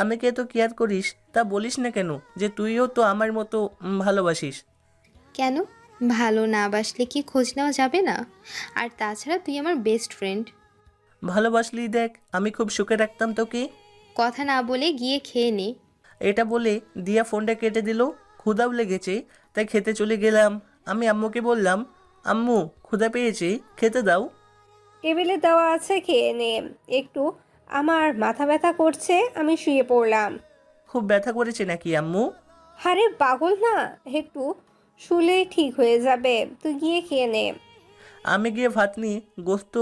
আমাকে এত কেয়ার করিস, তা বলিস না কেন যে তুইও তো আমার মতো ভালোবাসিস? কেন, ভালো না বাসলে কি খোঁজ নেওয়া যাবে না? আর তাছাড়া তুই আমার বেস্ট ফ্রেন্ড। ভালোবাসলি দেখ, আমি খুব সুখে রাখতাম তোকে। কথা না বলে গিয়ে খেয়ে নে। এটা বলে দিয়া ফোনটা কেটে দিল। ক্ষুধাও লেগেছে, তাই খেতে চলে গেলাম। আমি আম্মুকে বললাম, আম্মু ক্ষুধা পেয়েছে, খেতে দাও। টেবিলে দেওয়া আছে, খেয়ে নে। একটু আমার মাথা ব্যথা করছে, আমি শুয়ে পড়লাম। খুব ব্যথা করেছে নাকি আম্মু? আরে পাগল না, একটু শুলেই ঠিক হয়ে যাবে, তুই গিয়ে খেয়ে নে। আমি গিয়ে ভাত নিয়ে গোস্ত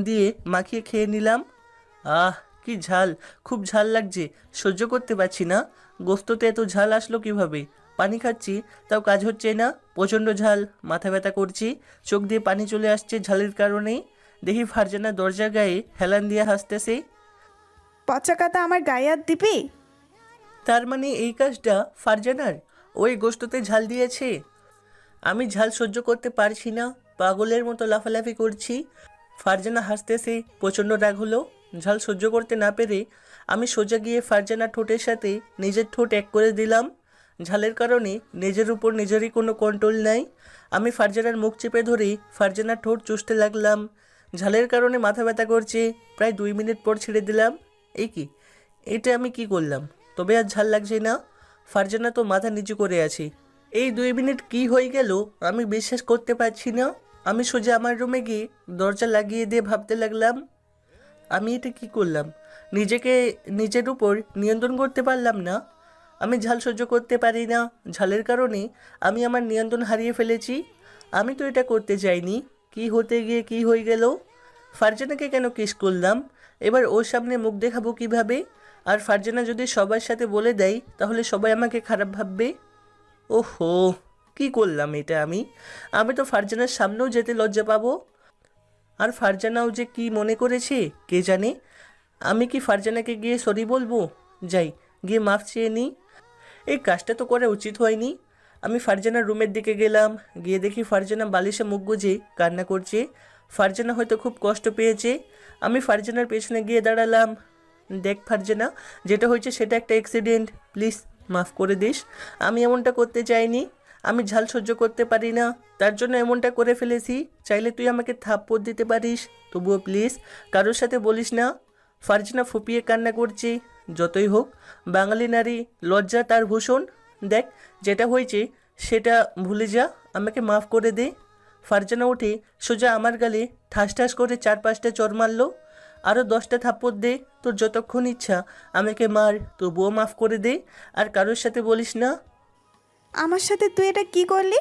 দিয়ে মাখিয়ে খেয়ে নিলাম। আহ, কি ঝাল! খুব ঝাল লাগছে, সহ্য করতে পারছি না। গোস্ততে এত ঝাল আসলো কিভাবে? পানি খাচ্ছি, তাও কাজ হচ্ছে না। প্রচণ্ড ঝাল, মাথা ব্যথা করছি, চোখ দিয়ে পানি চলে আসছে ঝালের কারণে। দেখি ফারজানা দরজার গায়ে হেলান দিয়ে হাসতেছে। পচা কাতা আমার গায়ে হাত দিবি? তার মানে এই কাজটা ফারজানার? ওই গোস্ততে ঝাল দিয়েছে। আমি ঝাল সহ্য করতে পারছি না, পাগলের মতো লাফালাফি করছি। ফারজানা হাসতেছে, প্রচণ্ড রাগ হলো। ঝাল সহ্য করতে না পেরে আমি সোজা গিয়ে ফারজানার ঠোঁটের সাথে নিজের ঠোঁট এক করে দিলাম। ঝালের কারণে নিজের উপর নিজেরই কোনো কন্ট্রোল নাই। আমি ফারজানার মুখ চেপে ধরে ফারজানার ঠোঁট চুষতে লাগলাম। ঝালের কারণে মাথা ব্যথা করছে, প্রায় 2 মিনিট পর ছেড়ে দিলাম। এই কি, এটা আমি কি করলাম? তবে আর ঝাল লাগছে না। ফারজানা তো মাথা নিচু করে আছে। এই 2 মিনিট কি হয়ে গেল আমি বিশ্বাস করতে পারছি না। আমি সোজা আমার রুমে গিয়ে দরজা লাগিয়ে দিয়ে ভাবতে লাগলাম, আমি এটা কি করলাম? নিজেকে নিজের উপর নিয়ন্ত্রণ করতে পারলাম না। আমি ঝাল সহ্য করতে পারি না, ঝালের কারণে আমি আমার নিয়ন্ত্রণ হারিয়ে ফেলেছি। আমি তো এটা করতে চাইনি, কি হতে গিয়ে কি হয়ে গেল? ফারজানাকে কেন কিস করলাম? এবার ওর সামনে মুখ দেখাবো কিভাবে? আর ফারজানা যদি সবার সাথে বলে দেয় তাহলে সবাই আমাকে খারাপ ভাববে। ওহো, কি করলাম এটা আমি? আমি তো ফারজানার সামনেও যেতে লজ্জা পাবো। আর ফারজানাও যে কি মনে করেছে কে জানে। আমি কি ফারজানাকে গিয়ে সরি বলবো? যাই, গিয়ে মাফ চেয়ে নিই। এই কাজটা তো করা উচিত হয়নি। আমি ফারজানার রুমের দিকে গেলাম, গিয়ে দেখি ফারজানা বালিশে মুখ গুজে কান্না করছে। ফারজানা হয়তো খুব কষ্ট পেয়েছে। আমি ফারজানার পেছনে গিয়ে দাঁড়ালাম। দেখ ফারজানা, যেটা হয়েছে সেটা একটা অ্যাক্সিডেন্ট, প্লিজ মাফ করে দিস। আমি এমনটা করতে চাইনি। আমি ঝাল সহ্য করতে পারি না, তার জন্য এমনটা করে ফেলেছি। চাইলে তুই আমাকে থাপ্পড় দিতে পারিস, তবুও প্লিজ কারোর সাথে বলিস না। ফারজানা ফুপিয়ে কান্না করছে। যতই হোক, বাঙালি নারী লজ্জা তার ভূষণ। দেখ, যেটা হয়েছে সেটা ভুলে যা, আমাকে মাফ করে দে। ফারজানা উঠে সোজা আমার গালে ঠাস ঠাস করে 4-5টা চড় মারলো। আরও 10টা থাপ্পড় দে, তোর যতক্ষণ ইচ্ছা আমাকে মার, তবুও মাফ করে দে। আর কারোর সাথে বলিস না। আমার সাথে তুই এটা কি করলি?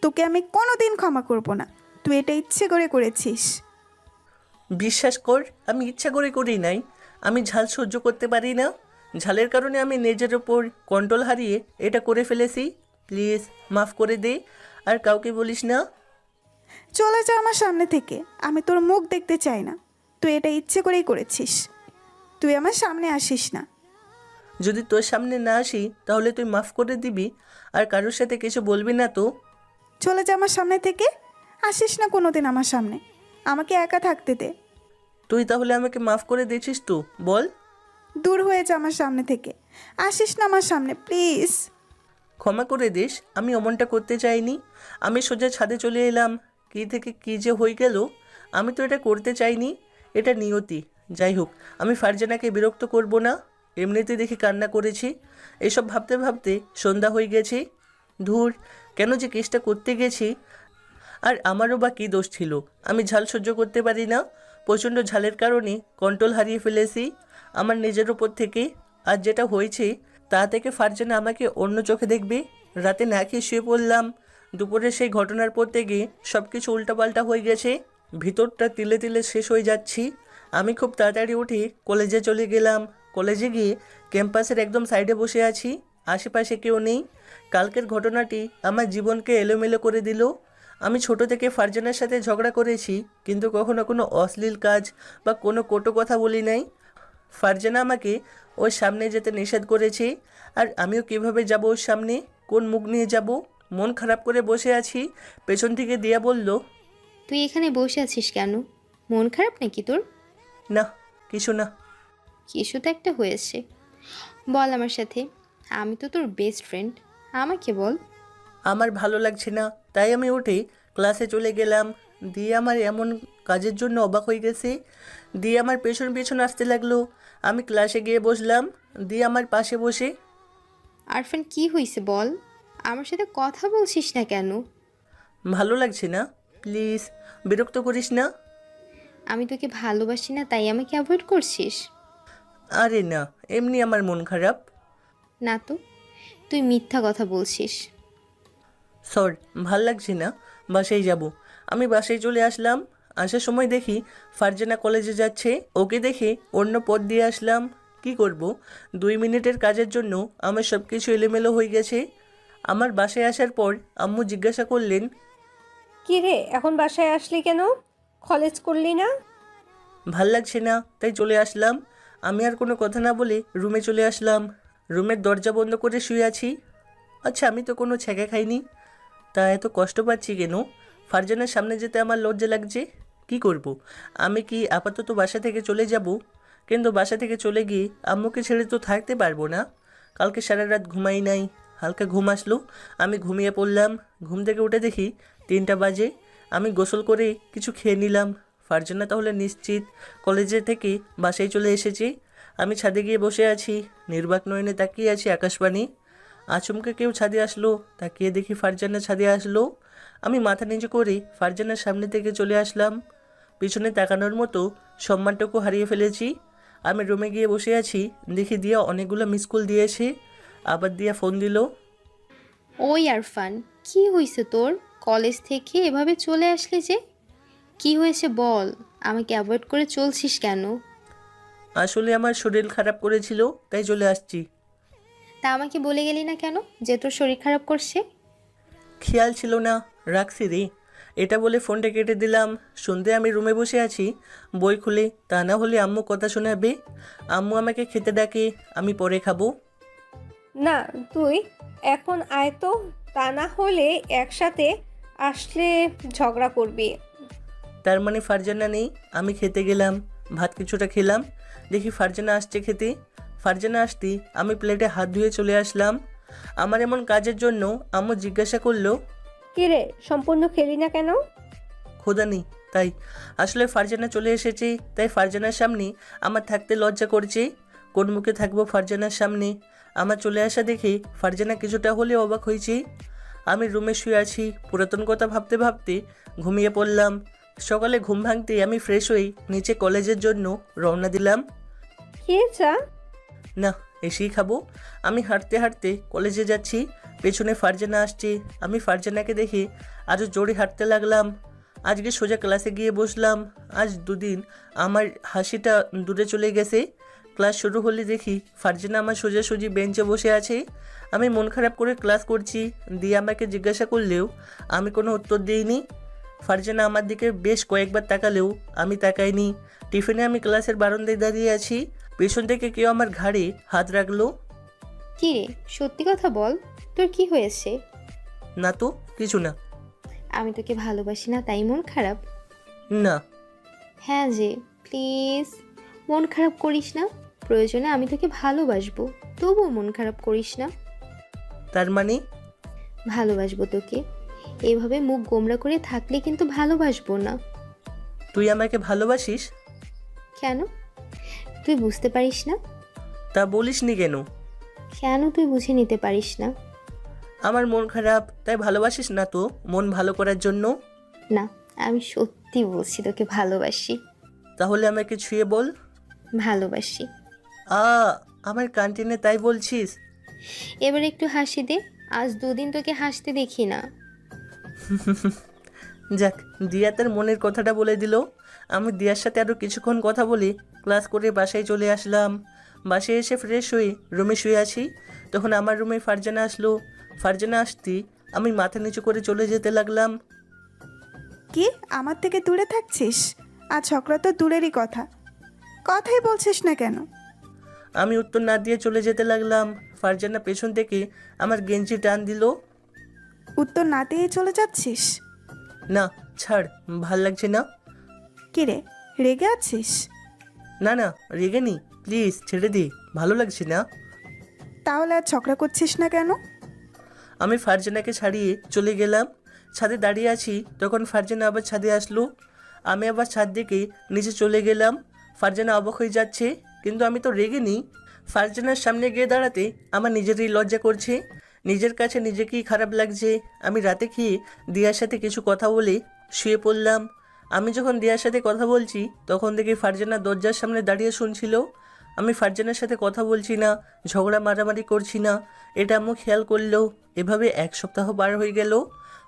তোকে আমি কোনো দিন ক্ষমা করব না। তুই এটা ইচ্ছে করে করেছিস। বিশ্বাস কর, আমি ইচ্ছা করে করি নাই। আমি ঝাল সহ্য করতে পারি না। ঝালের কারণে আমি নিজের ওপর কন্ট্রোল হারিয়ে এটা করে ফেলেছি। প্লিজ মাফ করে দে, আর কাউকে বলিস না। চলে যা আমার সামনে থেকে, আমি তোর মুখ দেখতে চাই না। তুই এটা ইচ্ছে করেই করেছিস। তুই আমার সামনে আসিস না। যদি তোর সামনে না আসি তাহলে তুই মাফ করে দিবি, আর কারোর সাথে কিছু বলবি না তো? চলে যা আমার সামনে থেকে, আসিস না কোনো দিন আমার সামনে। আমাকে একা থাকতে দে। তুই তাহলে আমাকে মাফ করে দিয়েছিস তো বল? দূর হয়ে যা আমার সামনে থেকে, আসিস না আমার সামনে প্লিজ। ক্ষমা করে দিস, আমি অমনটা করতে চাইনি। আমি সোজা ছাদে চলে এলাম। কী থেকে কী যে হয়ে গেল, আমি তো এটা করতে চাইনি। এটা নিয়তি। যাই হোক, আমি ফারজানাকে বিরক্ত করব না। এমনিতে দেখি কান্না করেছি। এসব ভাবতে ভাবতে সন্ধ্যা হয়ে গেছে। ধুর, কেন যে কেসটা করতে গেছি। আর আমারও বা কী দোষ ছিল? আমি ঝাল সহ্য করতে পারি না। প্রচণ্ড ঝালের কারণে কন্ট্রোল হারিয়ে ফেলেছি আমার নিজের উপর থেকে। আর যেটা হয়েছে তা থেকে ফারজানা আমাকে অন্য চোখে দেখবে। রাতে না খেয়ে শুয়ে পড়লাম। দুপুরে সেই ঘটনার পর থেকে সব কিছু উল্টাপাল্টা হয়ে গেছে। ভিতরটা তিলে তিলে শেষ হয়ে যাচ্ছি। আমি খুব তাড়াতাড়ি উঠে কলেজে চলে গেলাম। কলেজে গিয়ে ক্যাম্পাসের একদম সাইডে বসে আছি, আশেপাশে কেউ নেই। কালকের ঘটনাটি আমার জীবনকে এলোমেলো করে দিল। আমি ছোট থেকে ফারজানার সাথে ঝগড়া করেছি, কিন্তু কখনো কোনো অশ্লীল কাজ বা কোনো কটু কথা বলি নাই। ফারজানা আমাকে ওর সামনে যেতে নিষেধ করেছে, আর আমিও কিভাবে যাব ওর সামনে, কোন মুখ নিয়ে যাব? মন খারাপ করে বসে আছি, পেছন থেকে দিয়া বলল, তুই এখানে বসে আছিস কেন? মন খারাপ নাকি তোর? না কিছু না। কিছু তো একটা হয়েছে, বল আমার সাথে। আমি তো তোর বেস্ট ফ্রেন্ড, আমাকে বল। আমার ভালো লাগছে না, তাই আমি উঠে ক্লাসে চলে গেলাম। দিয়ে আমার এমন কাজের জন্য অবাক হয়ে গেছে। দিয়ে আমার পেছন পেছন আসতে লাগলো। আমি ক্লাসে গিয়ে বসলাম। দিয়ে আমার পাশে বসে, আরফান কি হয়েছে বল, আমার সাথে কথা বলছিস না কেন? ভালো লাগছে না, প্লিজ বিরক্ত করিস না। আমি তোকে ভালোবাসি না তাই আমাকে অ্যাভয়েড করছিস? আরে না, এমনি আমার মন খারাপ। না তো, তুই মিথ্যা কথা বলছিস। সর, ভাল লাগছে না, বাসায় যাব। আমি বাসায় চলে আসলাম। আসার সময় দেখি ফারজানা কলেজে যাচ্ছে। ওকে দেখে অন্য পথ দিয়ে আসলাম। কি করব, 2 মিনিটের কাজের জন্য আমার সব কিছু এলোমেলো হয়ে গেছে। আমার বাসায় আসার পর আম্মু জিজ্ঞাসা করলেন, কি রে, এখন বাসায় আসলি কেন? কলেজ করলি না? ভাল লাগছে না তাই চলে আসলাম। আমি আর কোনো কথা না বলে রুমে চলে আসলাম। রুমের দরজা বন্ধ করে শুয়ে আছি। আচ্ছা, আমি তো কোনো ছ্যাঁকা খাইনি, তা এত কষ্ট পাচ্ছি কেন? ফারজানার সামনে যেতে আমার লজ্জা লাগছে। কি করব? আমি কি আপাতত বাসা থেকে চলে যাব? কিন্তু বাসা থেকে চলে গিয়ে আম্মুকে ছেড়ে তো থাকতে পারবো না। কালকে সারা রাত ঘুমাই নাই, হালকা ঘুম আসলো। আমি ঘুমিয়ে পড়লাম। ঘুম থেকে উঠে দেখি 3টা বাজে। আমি গোসল করে কিছু খেয়ে নিলাম। ফারজানা তাহলে নিশ্চিত কলেজে থেকে বাসায় চলে এসেছি। আমি ছাদে গিয়ে বসে আছি, নির্বাক নয়নে তাকিয়ে আছি আকাশবাণী। আচমকা কেউ ছাদে আসলো। তাকিয়ে দেখি ফারজানা ছাদে আসলো। আমি মাথা নিচু করে ফারজানার সামনে থেকে চলে আসলাম। পিছনে তাকানোর মতো সম্মানটুকু হারিয়ে ফেলেছি। আমি রুমে গিয়ে বসে আছি। দেখি দিয়া অনেকগুলো মিস কল দিয়েছে। আবার দিয়া ফোন দিল। ওই আরফান, কি হয়েছে তোর? কলেজ থেকে এভাবে চলে আসলি যে, কি হয়েছে বল? আমাকে অ্যাভয়েড করে চলছিস কেন? আসলে আমার শরীর খারাপ করেছিল, তাই চলে আসছি। তা আমাকে বলে গেলি না কেন যে তোর শরীর খারাপ করছে? খেয়াল ছিল না, রাখছি রে। এটা বলে ফোনটা কেটে দিলাম। সন্ধে আমি রুমে বসে আছি বই খুলে, তা না হলে আম্মু কথা শোনাবে। আম্মু আমাকে খেতে ডাকে, আমি পরে খাবো। না, তুই এখন আয় তো, তা না হলে একসাথে আসলে ঝগড়া করবি। তার মানে ফারজানা নেই। আমি খেতে গেলাম, ভাত কিছুটা খেলাম। দেখি ফারজানা আসছে খেতে। ফারজানা আসতে আমি প্লেটে হাত ধুয়ে চলে আসলাম। আমার এমন কাজের জন্য আম্মু জিজ্ঞাসা করলো, কি রে, সম্পূর্ণ খেলি না কেন? খোদা নেই তাই। আসলে ফারজানা চলে এসেছে, তাই ফারজানার সামনে আমার থাকতে লজ্জা করছে। কোন মুখে থাকবো ফারজানার সামনে? আমার চলে আসা দেখে ফারজানা কিছুটা হলেও অবাক হয়েছে। আমি রুমে শুয়ে আছি, পুরাতন কথা ভাবতে ভাবতে ঘুমিয়ে পড়লাম। সকালে ঘুম ভাঙতে আমি ফ্রেশ হয়ে নিচে কলেজের জন্য রওনা দিলাম। খেয়ে যা। না, এসেই খাবো। আমি হাঁটতে হাঁটতে কলেজে যাচ্ছি। পেছনে ফারজানা আসছে। আমি ফারজানাকে দেখে আরও জোরে হাঁটতে লাগলাম। আজকে সোজা ক্লাসে গিয়ে বসলাম। আজ 2 দিন আমার হাসিটা দূরে চলে গেছে। ক্লাস শুরু হলে দেখি ফারজানা আমার সোজাসুজি বেঞ্চে বসে আছে। আমি মন খারাপ করে ক্লাস করছি। দিয়ে আমাকে জিজ্ঞাসা করলেও আমি কোনো উত্তর দিইনি। ফারজানা আমার দিকে বেশ কয়েকবার তাকালেও আমি তাকাইনি। টিফিনে আমি ক্লাসের বারান্দায় দাঁড়িয়ে আছি। পেছন থেকে কেউ আমার ঘাড়ে হাত রাখলো। কি রে, সত্যি কথা বল, তোর কি হয়েছে? না তো, কিছু না। আমি তোকে ভালোবাসি না তাই মন খারাপ? না। হ্যাঁ যে, প্লিজ মন খারাপ করিস না। প্রয়োজনে আমি তোকে ভালোবাসবো, তবুও মন খারাপ করিস না। তার মানে? ভালোবাসবো তোকে, এইভাবে মুখ গোমরা করে থাকলে কিন্তু ভালোবাসবো না। তুই আমাকে ভালোবাসিস? কেন, তুই বুঝতে পারিস না? তা বলিসনি কেন? কেন তুই বুঝে নিতে পারিস না? আমার মন খারাপ, তাই ভালোবাসিস না তো মন ভালো করার জন্য? না, আমি সত্যি বলছি তোকে ভালোবাসি। তাহলে আমাকে ছুঁয়ে বল। ভালোবাসি। আমার ক্যান্টিনে তাই বলছিস? এবার একটু হাসি দে, আজ 2 দিন তোকে হাসতে দেখি না। যাক, দিয়া তার মনের কথাটা বলে দিল। আমি দিয়ার সাথে আরও কিছুক্ষণ কথা বলে ক্লাস করে বাসায় চলে আসলাম। বাসায় এসে ফ্রেশ হয়ে রুমে শুয়ে আছি। তখন আমার রুমে ফারজানা আসলো। ফারজানা আসতেই আমি মাথা নিচু করে চলে যেতে লাগলাম। কি আমার থেকে দূরে থাকছিস? আর ঝগড়া তো দূরেরই কথা, কথাই বলছিস না কেন? আমি উত্তর না দিয়ে চলে যেতে লাগলাম। ফারজানা পেছন থেকে আমার গেঞ্জি টান দিল। উত্তর না দিয়ে চলে যাচ্ছিস? না, ছাড়, ভাল লাগছে না। কিরে, রেগে আছিস? না না, রেগে নি, প্লিজ ছেড়ে দে, ভালো লাগছে না। তাহলে আর ঝগড়া করছিস না কেন? আমি ফারজানাকে ছাড়িয়ে চলে গেলাম। ছাদে দাঁড়িয়ে আছি, তখন ফারজানা আবার ছাদে আসলো। আমি আবার ছাদ থেকে নিচে চলে গেলাম। ফারজানা অবাক হয়ে যাচ্ছে, কিন্তু আমি তো রেগে নি। ফারজানার সামনে গিয়ে দাঁড়াতে আমার নিজেরই লজ্জা করছে। নিজের কাছে নিজেকেই খারাপ লাগছে। আমি রাতে খেয়ে দিয়ার সাথে কিছু কথা বলে শুয়ে পড়লাম। আমি যখন দিয়ার সাথে কথা বলছি, তখন দেখি ফারজানা দরজার সামনে দাঁড়িয়ে শুনছিল। আমি ফারজানার সাথে কথা বলছি না, ঝগড়া মারামারি করছি না, এটা আম্মু খেয়াল করলো। এভাবে 1 সপ্তাহ পার হয়ে গেল।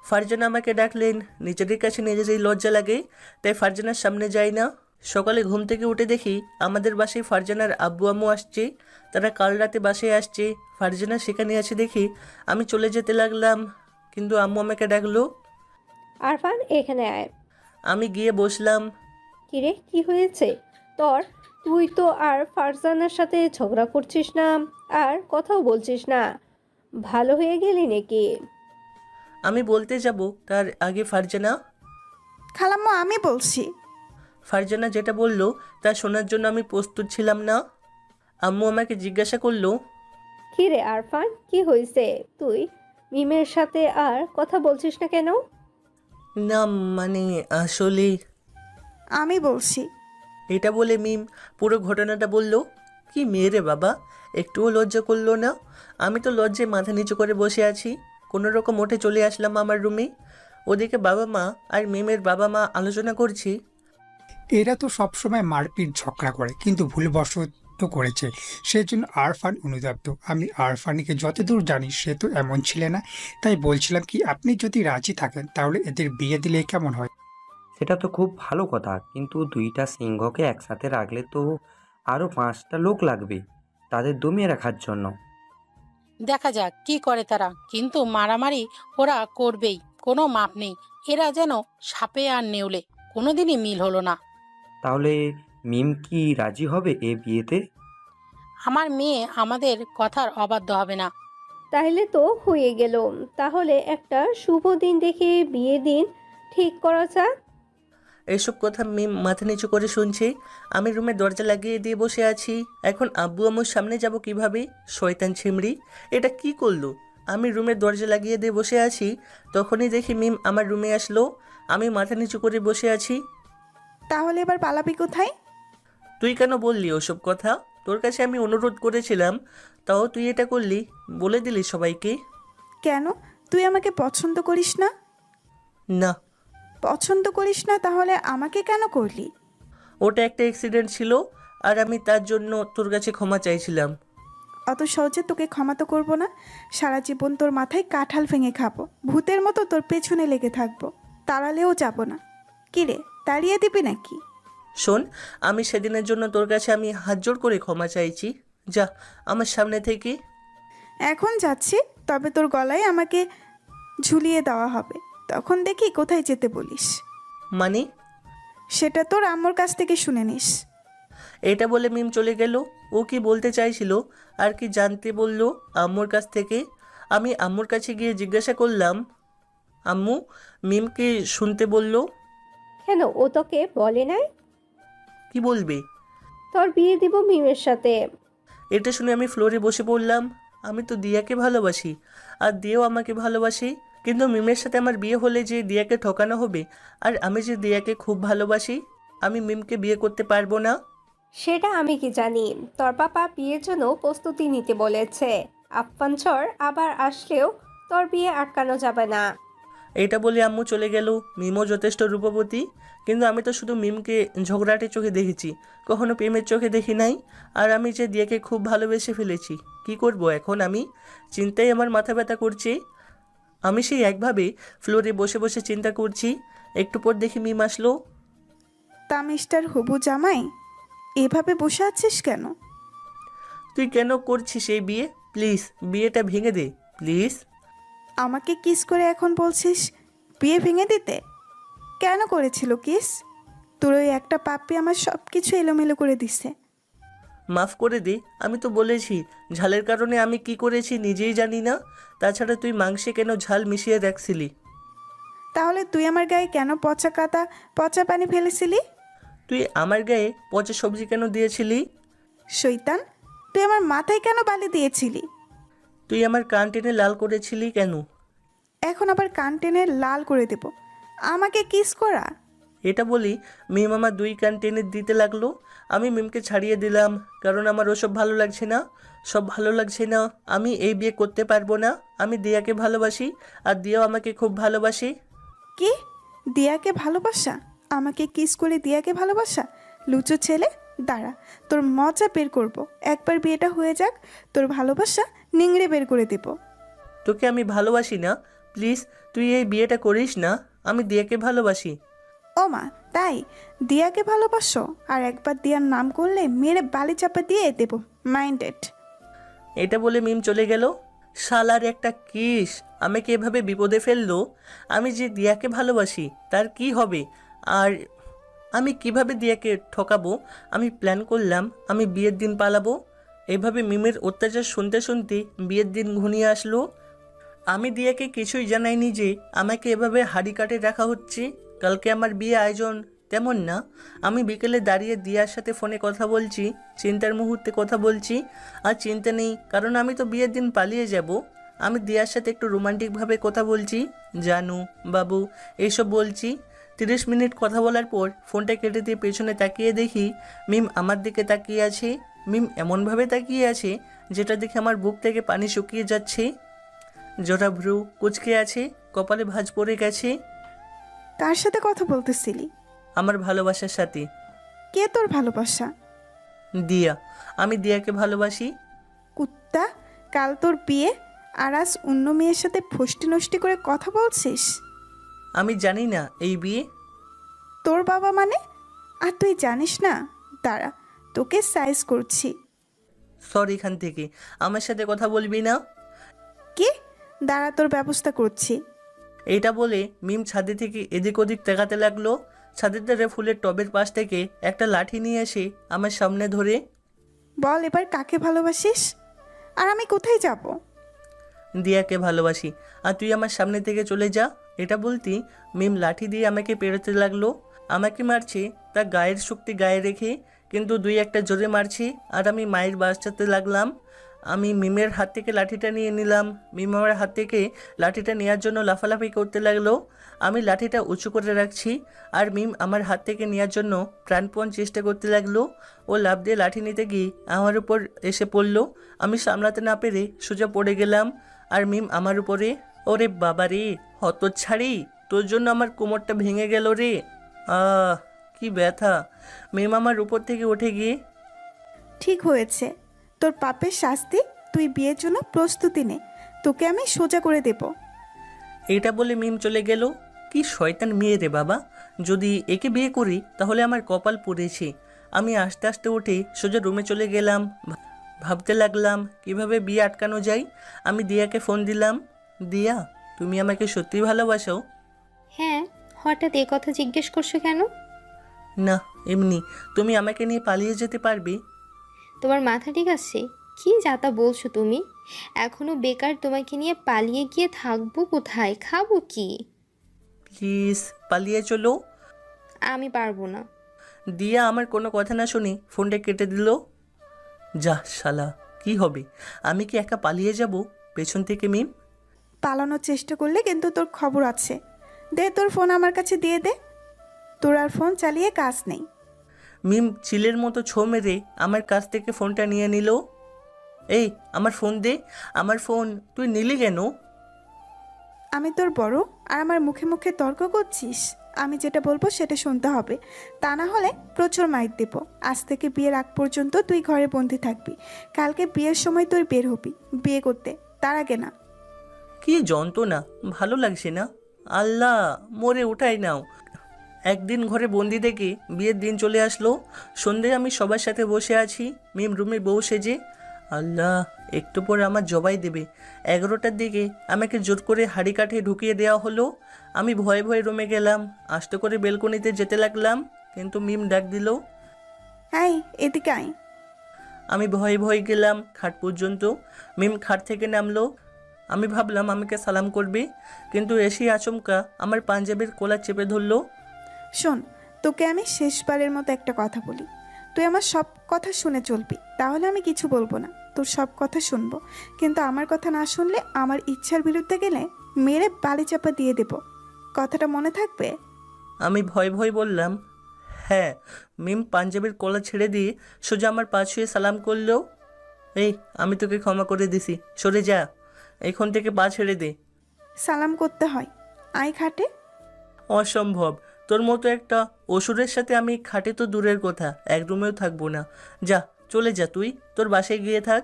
ফারজানা আমাকে ডাকলেন, নিজেদের কাছে নিজেরই লজ্জা লাগে, তাই ফারজানার সামনে যাই না। সকালে ঘুম থেকে উঠে দেখি আমাদের বাসায় ফারজানার আব্বু আম্মু আসছে। তারা কাল রাতে বাসায় আসছে। ফারজানা সেখানে আছে দেখি আমি চলে যেতে লাগলাম, কিন্তু আম্মু আমাকে ডাকলো। আরফান, এখানে আয়। আমি গিয়ে বসলাম। কিরে, কি হয়েছে তোর? তুই তো আর ফারজানার সাথে ঝগড়া করছিস না, আর কথাও বলছিস না। ভালো হয়ে গেলি নাকি? আমি বলতে যাব তার আগে ফারজানা খালাম্মা, আমি বলছি। ফারজানা যেটা বলল তা শোনার জন্য আমি প্রস্তুত ছিলাম না। আম্মু আমাকে জিজ্ঞাসা করলো, কিরে আরফান, কি হয়েছে? তুই মিমের সাথে আর কথা বলছিস না কেন? না মানে আসলে। আমি বলছি। এটা বলে মিম পুরো ঘটনাটা বলল। কি মেয়ে রে বাবা, একটুও লজ্জা করলো না। আমি তো লজ্জায় মাথা নিচু করে বসে আছি। কোনো রকম উঠে চলে আসলাম আমার রুমে। ওদিকে বাবা মা আর মিমের বাবা মা আলোচনা করছি। এরা তো সবসময় মারপিট ঝগড়া করে, কিন্তু ভুলবশত করেছে, সেজন্য আরফান অনুতপ্ত। আমি আরফানকে যতদূর জানি সে তো এমন ছিল না, তাই বলছিলাম কি আপনি যদি রাজি থাকেন তাহলে এদের বিয়ে দিলে কেমন হয়? সেটা তো খুব ভালো কথা, কিন্তু 2টা সিংহকে একসাথে রাখলে তো আরও 5টা লোক লাগবে তাদের দমিয়ে রাখার জন্য। দেখা যাক কি করে তারা, কিন্তু মারামারি ওরা করবেই, কোনো মাপ নেই। এরা যেন সাপে আর নেউলে, কোনোদিনই মিল হলো না। তাহলে মিম কি রাজি হবে এ বিয়েতে? আমার মেয়ে আমাদের কথার অবাধ্য হবে না। তাহলে তো হয়ে গেল। তাহলে একটা শুভ দিন দেখে বিয়ে দিন ঠিক করা যাক। এইসব কথা মিম মাথা নিচু করে শুনছি। আমি রুমে দরজা লাগিয়ে দিয়ে বসে আছি। এখন আব্বু আম্মুর সামনে যাব কিভাবে? শয়তান ছিমড়ি, এটা কি করলো? আমি রুমে দরজা লাগিয়ে দিয়ে বসে আছি, তখনই দেখি মিম আমার রুমে আসলো। আমি মাথা নিচু করে বসে আছি। তাহলে এবার পালাবি কোথায়? তুই কেন বললি ওসব কথা? তোর কাছে আমি অনুরোধ করেছিলাম, তাও তুই এটা করলি, বলে দিলি সবাইকে। কেন? তুই আমাকে পছন্দ করিস না? না, পছন্দ করিস না তাহলে আমাকে কেন করলি? ওটা একটা অ্যাক্সিডেন্ট ছিল, আর আমি তার জন্য তোর কাছে ক্ষমা চাইছিলাম। অত সহজে তোকে ক্ষমা তো করবো না। সারা জীবন তোর মাথায় কাঁঠাল ভেঙে খাবো, ভূতের মতো তোর পেছনে লেগে থাকবো, তাড়ালেও যাব না। কিরে, তাড়িয়ে দিবি নাকি? শোন, আমি সেদিনের জন্য তোর কাছে আমি হাত জোড় করে ক্ষমা চাইছি। যা আমার সামনে থেকে। এখন যাচ্ছি, তবে তোর গলায় আমাকে ঝুলিয়ে দেওয়া হবে, তখন দেখি কোথায় যেতে বলিস। মানে? সেটা তোর আম্মুর কাছ থেকে শুনে নিস। এটা বলে মিম চলে গেল। ও কি বলতে চাইছিল আর কি জানতে বলল আম্মুর কাছ থেকে? আমি আম্মুর কাছে গিয়ে জিজ্ঞাসা করলাম, আম্মু, মিম কি শুনতে বলল? কেন, ও তোকে বলে নাই? কি বলবে? তোর বিয়ে দিব মিমের সাথে। এটা শুনে আমি ফ্লোরে বসে পড়লাম। আমি তো দিয়াকে ভালোবাসি, আর দিয়াও আমাকে ভালোবাসি, কিন্তু মিমের সাথে আমার বিয়ে হলে যে দিয়াকে ঠকানো হবে, আর আমি যে দিয়াকে খুব ভালোবাসি, আমি মিমকে বিয়ে করতে পারবো না। সেটা আমি কি জানি? তোর পাপা বিয়ের জন্য প্রস্তুতি নিতে বলেছে। আফফানচর আবার আসলেও তোর বিয়ে আটকানো যাবে না। এটা বলে আম্মু চলে গেল। মিমও যথেষ্ট রূপবতী, কিন্তু আমি তো শুধু মিমকে ঝগড়াটে চোখে দেখেছি, কখনো প্রেমের চোখে দেখি নাই। আর আমি যে দিয়াকে খুব ভালোবেসে ফেলেছি, কি করব এখন? আমি চিন্তায় আমার মাথা ব্যথা করছে। আমি সেই একভাবে ফ্লোরে বসে বসে চিন্তা করছি। একটু পর দেখি মিম আসলো। তা মিস্টার হবু জামাই, এভাবে বসে আছিস কেন? তুই কেন করছিস এই বিয়ে? প্লিজ বিয়েটা ভেঙে দে, প্লিজ। আমাকে কিস করে এখন বলছিস বিয়ে ভেঙে দিতে? কেন করেছিল কিস? তোর ওই একটা পাপ্পি আমার সব কিছু এলোমেলো করে দিছে। মাফ করে দে, আমি তো বলেছি ঝালের কারণে আমি কি করেছি নিজেই জানি না। তাছাড়া তুই মাংসে কেন ঝাল মিশিয়ে রাখছিলি? তাহলে তুই আমার গায়ে কেন পচা কাতা পচা পানি ফেলেছিলি? তুই আমার গায়ে পচা সবজি কেন দিয়েছিলি? শৈতান, তুই আমার মাথায় কেন বালি দিয়েছিলি? তুই আমার কান টেনে লাল করেছিলি কেন? এখন আবার কান টেনে লাল করে দেব। আমাকে কিস করা। এটা বলি মিম আমার 2 কান টেনে দিতে লাগলো। আমি মিমকে ছাড়িয়ে দিলাম, কারণ আমার ওসব ভালো লাগছে না। সব ভালো লাগছে না, আমি এই বিয়ে করতে পারবো না। আমি দিয়াকে ভালোবাসি, আর দিয়াও আমাকে খুব ভালোবাসি। কি? দিয়াকে ভালোবাসা? আমাকে কিস করে দিয়াকে ভালোবাসা? লুচো ছেলে, দাঁড়া, তোর মজা বের করব। একবার বিয়েটা হয়ে যাক, তোর ভালোবাসা নিংড়ে বের করে দেব। তোকে আমি ভালোবাসি না, প্লিজ তুই এই বিয়েটা করিস না। আমি দিয়াকে ভালোবাসি। ও মা, তাই? দিয়াকে ভালোবাসো? আর একবার দিয়ার নাম করলে মেরে বালি চাপা দিয়ে দেব। মাইন্ডেড। এটা বলে মিম চলে গেল। শালার একটা কিস আমাকে এভাবে বিপদে ফেললো। আমি যে দিয়াকে ভালোবাসি তার কি হবে? আর আমি কিভাবে দিয়াকে ঠকাবো? আমি প্ল্যান করলাম আমি বিয়ের দিন পালাবো। এভাবে মিমের অত্যাচার শুনতে শুনতে বিয়ের দিন ঘনিয়ে আসলো। আমি দিয়াকে কিছুই জানাইনি যে আমাকে এভাবে হাড়ি কাটে রাখা হচ্ছে। কালকে আমার বিয়ে আয়োজন তেমন না। আমি বিকেলে দাঁড়িয়ে দিয়ার সাথে ফোনে কথা বলছি, চিন্তার মুহূর্তে কথা বলছি। আর চিন্তা নেই, কারণ আমি তো বিয়ের দিন পালিয়ে যাব। আমি দিয়ার সাথে একটু রোমান্টিকভাবে কথা বলছি, জানু বাবু এইসব বলছি। 30 মিনিট কথা বলার পর ফোনটা কেটে দিয়ে পেছনে তাকিয়ে দেখি মিম আমার দিকে তাকিয়ে আছে। মিম এমনভাবে তাকিয়ে আছে যেটা দেখে আমার বুক থেকে পানি শুকিয়ে যাচ্ছে। জোড়া ভ্রু কুচকে আছে, কপালে ভাঁজ পড়ে গেছে। কার সাথে কথা বলতেছিলি? আমার ভালোবাসার সাথে। কে তোর ভালোবাসা? দিয়া। আমি দিয়াকে ভালোবাসি। কুত্তা, কাল তোর বিয়ে, আর আজ অন্য মেয়ের সাথে ফষ্টি নষ্টি করে কথা বলছিস? আমি জানি না এই বিয়ে। তোর বাবা মানে? আর তুই জানিস না? দাঁড়া, তোকে সাইজ করছি। সর এখান থেকে, আমার সাথে কথা বলবি না। কি? দাঁড়া, তোর ব্যবস্থা করছি। এইটা বলে মিম ছাদে থেকে এদিক ওদিক তাকাতে লাগলো। ছাদের ধারে ফুলের টবের পাশ থেকে একটা লাঠি নিয়ে এসে আমার সামনে ধরে, বল এবার কাকে ভালোবাসিস? আর আমি কোথায় যাব? দিয়াকে ভালোবাসি, আর তুই আমার সামনে থেকে চলে যা। এটা বলতেই মিম লাঠি দিয়ে আমাকে পেরোতে লাগলো। আমাকে মারছে তার গায়ের শক্তি গায়ে রেখে, কিন্তু 2-1টা জোরে মারছে আর আমি মায়ের বাঁচাতে লাগলাম। আমি মিমের হাত থেকে লাঠিটা নিয়ে নিলাম। মিম আমার হাত থেকে লাঠিটা নেওয়ার জন্য লাফালাফি করতে লাগলো। আমি লাঠিটা উঁচু করে রাখছি, আর মিম আমার হাত থেকে নেওয়ার জন্য প্রাণপণ চেষ্টা করতে লাগলো। ও লাফ দিয়ে লাঠি নিতে গিয়ে আমার উপর এসে পড়লো। আমি সামলাতে না পেরে সোজা পড়ে গেলাম, আর মিম আমার উপরে। ওরে বাবা রে, হতচ্ছাড়ি, তোর জন্য আমার কোমরটা ভেঙে গেল রে। কি ব্যথা। মিম আমার উপর থেকে উঠে গিয়ে, ঠিক হয়েছে, তোর পাপের শাস্তি। তুই বিয়ের জন্য প্রস্তুতি নে, তোকে আমি সোজা করে দেব। এটা বলে মিম চলে গেল। কি শয়তান মেয়ে রে বাবা, যদি একে বিয়ে করি তাহলে আমার কপাল পুড়েছে। আমি আস্তে আস্তে উঠে সোজা রুমে চলে গেলাম। ভাবতে লাগলাম কিভাবে বিয়ে আটকানো যায়। আমি দিয়াকে ফোন দিলাম। দিয়া, তুমি আমাকে সত্যি ভালোবাসো? হ্যাঁ, হঠাৎ এ কথা জিজ্ঞেস করছো কেন? না, এমনি। তুমি আমাকে নিয়ে পালিয়ে যেতে পারবে? তোমার মাথা ঠিক আছে? কি যাতা বলছো তুমি? এখনো বেকার তোমাকে নিয়ে পালিয়ে গিয়ে থাকবো কোথায়, খাবো কি? প্লিজ পালিয়ে চলো। আমি পারবো না। দিয়া আমার কোনো কথা না শুনে ফোনটা কেটে দিল। যা শালা, কি হবে? আমি কি একা পালিয়ে যাব পেছন থেকে মিম? পালানোর চেষ্টা করলে কিন্তু তোর খবর আছে। দে তোর ফোন আমার কাছে, দিয়ে দে। তোর আর ফোন চালিয়ে কাজ নেই। মিম চিলের মতো ছো মেরে আমার কাছ থেকে ফোনটা নিয়ে নিল। এই আমার ফোন দে, আমার ফোন। তুই নিলি কেন? আমি তোর বড়, আর আমার মুখে মুখে তর্ক করছিস? আমি যেটা বলবো সেটা শুনতে হবে, তা না হলে প্রচুর মাইর দেব। আজ থেকে বিয়ের আগ পর্যন্ত তুই ঘরে বন্দি থাকবি। কালকে বিয়ের সময় তুই বের হবি বিয়ে করতে, তার আগে না। কি যন্ত্রণা, ভালো লাগছে না। আল্লাহ, মরে উঠাই নাও। একদিন ঘরে বন্দি থেকে বিয়ের দিন চলে আসলো। সন্ধে আমি সবার সাথে বসে আছি, মিম রুমে বউ সেজে। আল্লাহ, একটু পরে আমার জবাই দেবে। 11টার দিকে আমাকে জোর করে হাঁড়ি কাঠে ঢুকিয়ে দেওয়া হলো। আমি ভয়ে ভয়ে রুমে গেলাম, আস্তে করে বেলকনিতে যেতে লাগলাম, কিন্তু মিম ডাক দিল। হ্যাঁ, এদিকে আয়। আমি ভয়ে ভয়ে গেলাম খাট পর্যন্ত। মিম খাট থেকে নামলো। আমি ভাবলাম আমাকে সালাম করবে, কিন্তু এসেই আচমকা আমার পাঞ্জাবির কলার চেপে ধরলো। শোন, তোকে আমি শেষবারের মতো একটা কথা বলি। তুই আমার সব কথা শুনে চলবি, তাহলে আমি কিছু বলবো না, তোর সব কথা শুনবো। কিন্তু আমার কথা না শুনলে, আমার ইচ্ছার বিরুদ্ধে গেলে মেরে বালি চাপা দিয়ে দেব। কথাটা মনে থাকবে? আমি ভয় ভয় বললাম, হ্যাঁ। মিম পাঞ্জাবির কলা ছেড়ে দিয়ে সোজা আমার পা ছুঁয়ে সালাম করলো। এই, আমি তোকে ক্ষমা করে দিছি, সরে যা, এখন থেকে পা ছেড়ে দে। সালাম করতে হয়, আয় খাটে। অসম্ভব, তোর মতো একটা অসুরের সাথে আমি খাটে তো দূরের কথা, এক রুমেও থাকবো না। যা, চলে যা, তুই তোর বাসায় গিয়ে থাক।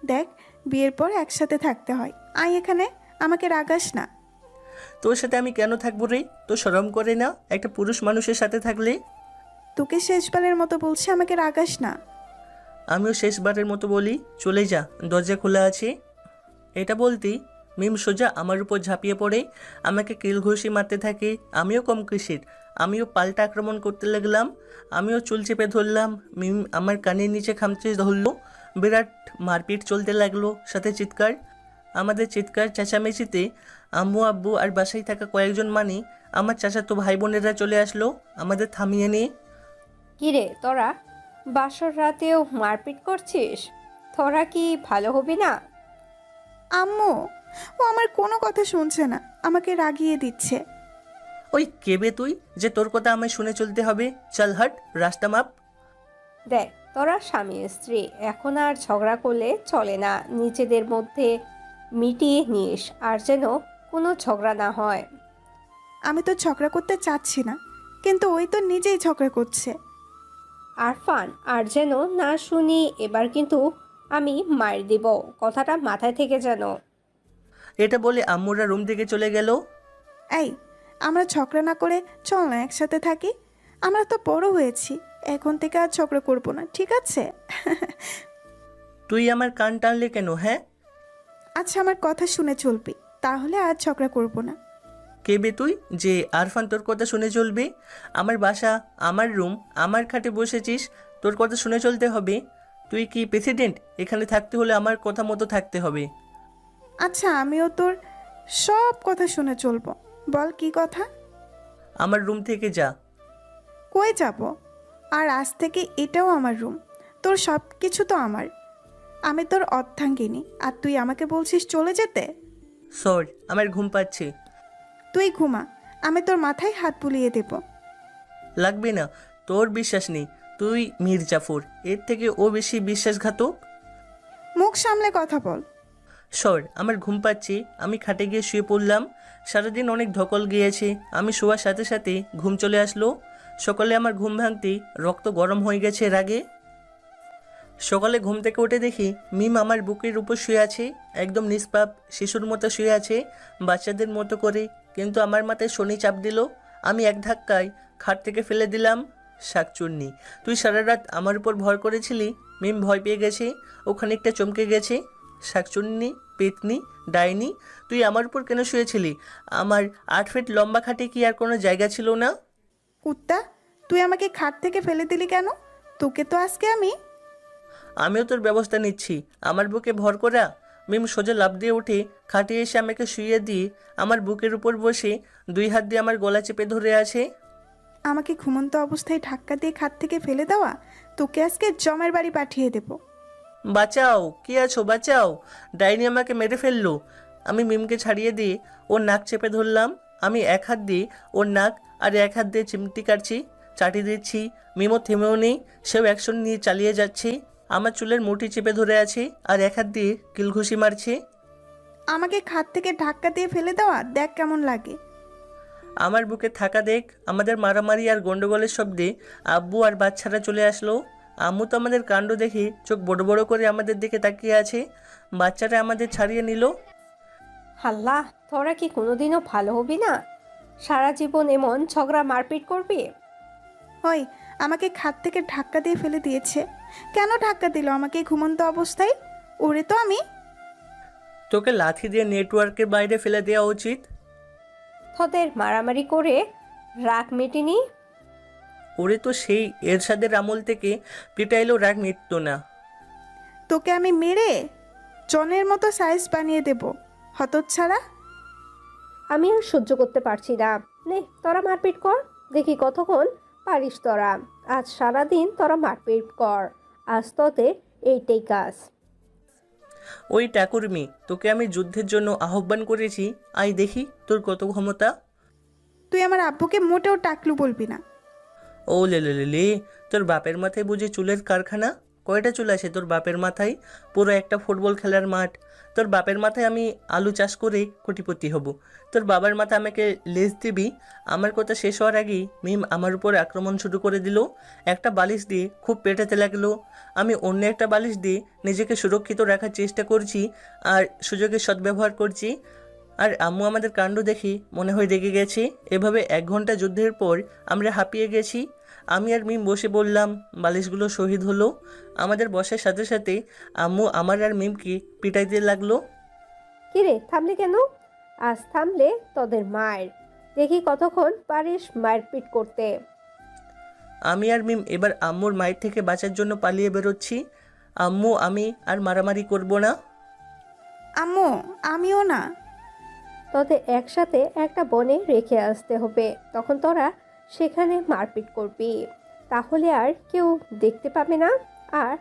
দেখ, বিয়ের পর একসাথে থাকতে হয়, আয় এখানে, আমাকে রাগাস না। তোর সাথে আমি কেন থাকবো রে? তো শরম করে না একটা পুরুষ মানুষের সাথে থাকলে? তোকে শেষবারের মতো বলছি, আমাকে রাগাস না। আমিও শেষবারের মতো বলি, চলে যা, দরজা খোলা আছে। এটা বলতেই মিম সোজা আমার উপর ঝাঁপিয়ে পড়ে আমাকে কিল ঘুষি মারতে থাকে। আমিও কম কিসের, আমিও পাল্টা আক্রমণ করতে লাগলাম। আমিও চুল চেপে ধরলাম, মিম আমার কানের নিচে খামচে ধরলো। বিরাট মারপিট চলতে লাগলো, সাথে চিৎকার। আমাদের চিৎকার চেঁচামেচিতে আম্মু আব্বু আর বাসায় থাকা কয়েকজন মানে আমার চাচাতো ভাই বোনেরা চলে আসলো আমাদের থামিয়ে নিয়ে। কিরে তোরা, বাসর রাতেও মারপিট করছিস? তোরা কি ভালো হবি না? আম্মু, ও আমার কোনো কথা শুনছে না, আমাকে রাগিয়ে দিচ্ছে। ওই কেবে তুই যে তোর কথা আমায় শুনে চলতে হবে? চল হাট, রাস্তা মাপ। দেখ, তোরা স্বামী স্ত্রী, এখন আর ঝগড়া করলে চলে না, নিজেদের মধ্যে মিটিয়ে নিস, আর যেন কোনো ঝগড়া না হয়। আমি তো ঝগড়া করতে চাচ্ছি না, কিন্তু ওই তো নিজেই ঝগড়া করছে। আরফান, আর যেন না শুনি, এবার কিন্তু আমি মার দিব, কথাটা মাথায় থেকে যেন। এটা বলে আম্মুরা রুম থেকে চলে গেল। এই, আমরা ঝগড়া না করে চল না একসাথে থাকি। আমরা তো বড় হয়েছি, এখন থেকে আর ঝগড়া করবো না, ঠিক আছে? তুই আমার কান টানলে কেন, হ্যাঁ? আচ্ছা, আমার কথা শুনে চলবি, তাহলে আর ঝগড়া করবো না। কেবে তুই যে আরফান তোর কথা শুনে চলবে? আমার বাসা, আমার রুম, আমার খাটে বসেছিস, তোর কথা শুনে চলতে হবে? তুই কি প্রেসিডেন্ট? এখানে থাকতে হলে আমার কথা মতো থাকতে হবে। আচ্ছা, আমিও তোর সব কথা শুনে চলবো, বল কি কথা? আমার রুম থেকে যা। কই যাব? আর আজ থেকে এটাও আমার রুম, তোর সব কিছু তো আমার। আমি তোর অর্ধাঙ্গিনী, আর তুই আমাকে বলছিস চলে যেতে? সর, আমার ঘুম পাচ্ছে। তুই ঘুমা, আমি তোর মাথায় হাত বুলিয়ে দেব। লাগবে না, তোর বিশ্বাস নেই, তুই মীর জাফর, এর থেকে ও বেশি বিশ্বাসঘাতক। মুখ সামলে কথা বল। সর, আমার ঘুম পাচ্ছে, আমি খাটে গিয়ে শুয়ে পড়লাম। সারাদিন অনেক ধকল গিয়েছে, আমি শোয়ার সাথে সাথে ঘুম চলে আসলো। সকালে আমার ঘুম ভাঙতেই রক্ত গরম হয়ে গেছে রাগে। সকালে ঘুম থেকে উঠে দেখি মিম আমার বুকের উপর শুয়ে আছে, একদম নিষ্পাপ শিশুর মতো শুয়ে আছে, বাচ্চাদের মতো করে। কিন্তু আমার মাথায় শনি চাপ দিল, আমি এক ধাক্কায় খাট থেকে ফেলে দিলাম। শাকচুন্নি, তুই সারা রাত আমার উপর ভর করেছিলি। মিম ভয় পেয়ে গেছে, ও খানিকটা চমকে গেছে। শাকচুন্নি, পেতনি, ডাইনি, তুই আমার উপর কেন শুয়েছিলি? আমার 8 ফিট লম্বা খাটে কি আর কোনো জায়গা ছিল না? কুত্তা, তুই আমাকে খাট থেকে ফেলে দিলি কেন? তোকে তো আজকে আমিও তোর ব্যবস্থা নিচ্ছি। আমার বুকে ভর করা। মিম সোজা লাফ দিয়ে উঠে খাটে এসে আমাকে শুইয়ে দিয়ে আমার বুকের উপর বসে 2 হাত দিয়ে আমার গলা চেপে ধরে আছে। আমাকে ঘুমন্ত অবস্থায় ধাক্কা দিয়ে খাট থেকে ফেলে দেওয়া, তোকে আজকে জমের বাড়ি পাঠিয়ে দেব। বাঁচাও, কে আছো, বাঁচাও, ডাইনি আমাকে মেরে ফেললো। আমি মিমকে ছাড়িয়ে দিয়ে ওর নাক চেপে ধরলাম। আমি এক হাত দিয়ে ওর নাক আর এক হাত দিয়ে চিমটি কাটছি, চাটি দিচ্ছি। মিমও থেমেও নেই, সেও অ্যাকশন নিয়ে চালিয়ে যাচ্ছে। আমার চুলের মুঠি চেপে ধরে আছে আর এক হাত দিয়ে কিলঘুষি মারছে। আমাকে খাট থেকে ধাক্কা দিয়ে ফেলে দেওয়া, দেখ কেমন লাগে। আমার বুকে থাকা দেখ। আমাদের মারামারি আর গন্ডগোলের শব্দে আব্বু আর বাচ্চারা চলে আসলো। আম্মু তো আমাদের কাণ্ড দেখে চোখ বড় বড় করে আমাদের দিকে তাকিয়ে আছে। বাচ্চারা আমাদের ছাড়িয়ে নিল। আল্লাহ, তোরা কি কোনোদিনও ভালো হবি না? সারা জীবন এমন ঝগড়া মারপিট করবি? ওই, আমাকে খাট থেকে ধাক্কা দিয়ে ফেলে দিয়েছে। কেন ধাক্কা দিল আমাকে ঘুমন্ত অবস্থায়? ওরে তো আমি তোকে লাথি দিয়ে নেটওয়ার্কের বাইরে ফেলে দেওয়া উচিত। তোদের মারামারি করে রাগ মেটেনি? ওরে তো সেই এরশাদের আমল থেকে পিটাইলেও রাগ মিটতো না। তোকে আমি মেরে জনের মতো সাইজ বানিয়ে দেব হতচ্ছাড়া। আমি আর সহ্য করতে পারছি না। নে তোরা মারপিট কর, দেখি কতক্ষণ পারিস তোরা। আজ সারাদিন তোরা মারপিট কর, আজ তোদের এইটাই কাজ। ওই ঠাকুরমি, তোকে আমি যুদ্ধের জন্য আহ্বান করেছি, আই দেখি তোর কত ক্ষমতা। তুই আমার আব্বুকে মোটেও টাকলু বলবি না। ও লে লে লে লে, তোর বাপের মাথায় বুঝি চুলের কারখানা? কয়টা চুল আছে তোর বাপের মাথায়? পুরো একটা ফুটবল খেলার মাঠ। তোর বাপের মাথায় আমি আলু চাষ করে কোটিপতি হব, তোর বাবার মাথায় আমাকে লেজ দিবি। আমার কথা শেষ হওয়ার আগেই মিম আমার উপর আক্রমণ শুরু করে দিল। একটা বালিশ দিয়ে খুব পেটাতে লাগলো। আমি অন্য একটা বালিশ দিয়ে নিজেকে সুরক্ষিত রাখার চেষ্টা করছি আর সুযোগের সদ্ব্যবহার করছি। আর আম্মু আমাদের কাণ্ড দেখি মনে হয় রেগে গেছে। এভাবে 1 ঘন্টা যুদ্ধের পর আমরা হাঁপিয়ে গেছি। আমি আর মিম বসে বললাম, বালিশগুলো শহীদ হলো। আমাদের বসার সাথে সাথে আম্মু আমার আর মিমকে পিটাইতে লাগলো। কিরে থামলি কেন? আজ থামলে তোদের মায়ের, দেখি কতক্ষণ পারিস মারপিট করতে। আমি আর মিম এবার আম্মুর মায়ের থেকে বাঁচার জন্য পালিয়ে বেরোচ্ছি। আম্মু, আমি আর মারামারি করব না। আম্মু, আমিও না। তোদের একসাথে একটা বনে রেখে আসতে হবে, তখন তোরা সেখানে মারপিট করবি, তাহলে আর কেউ দেখতে পাবে না, আর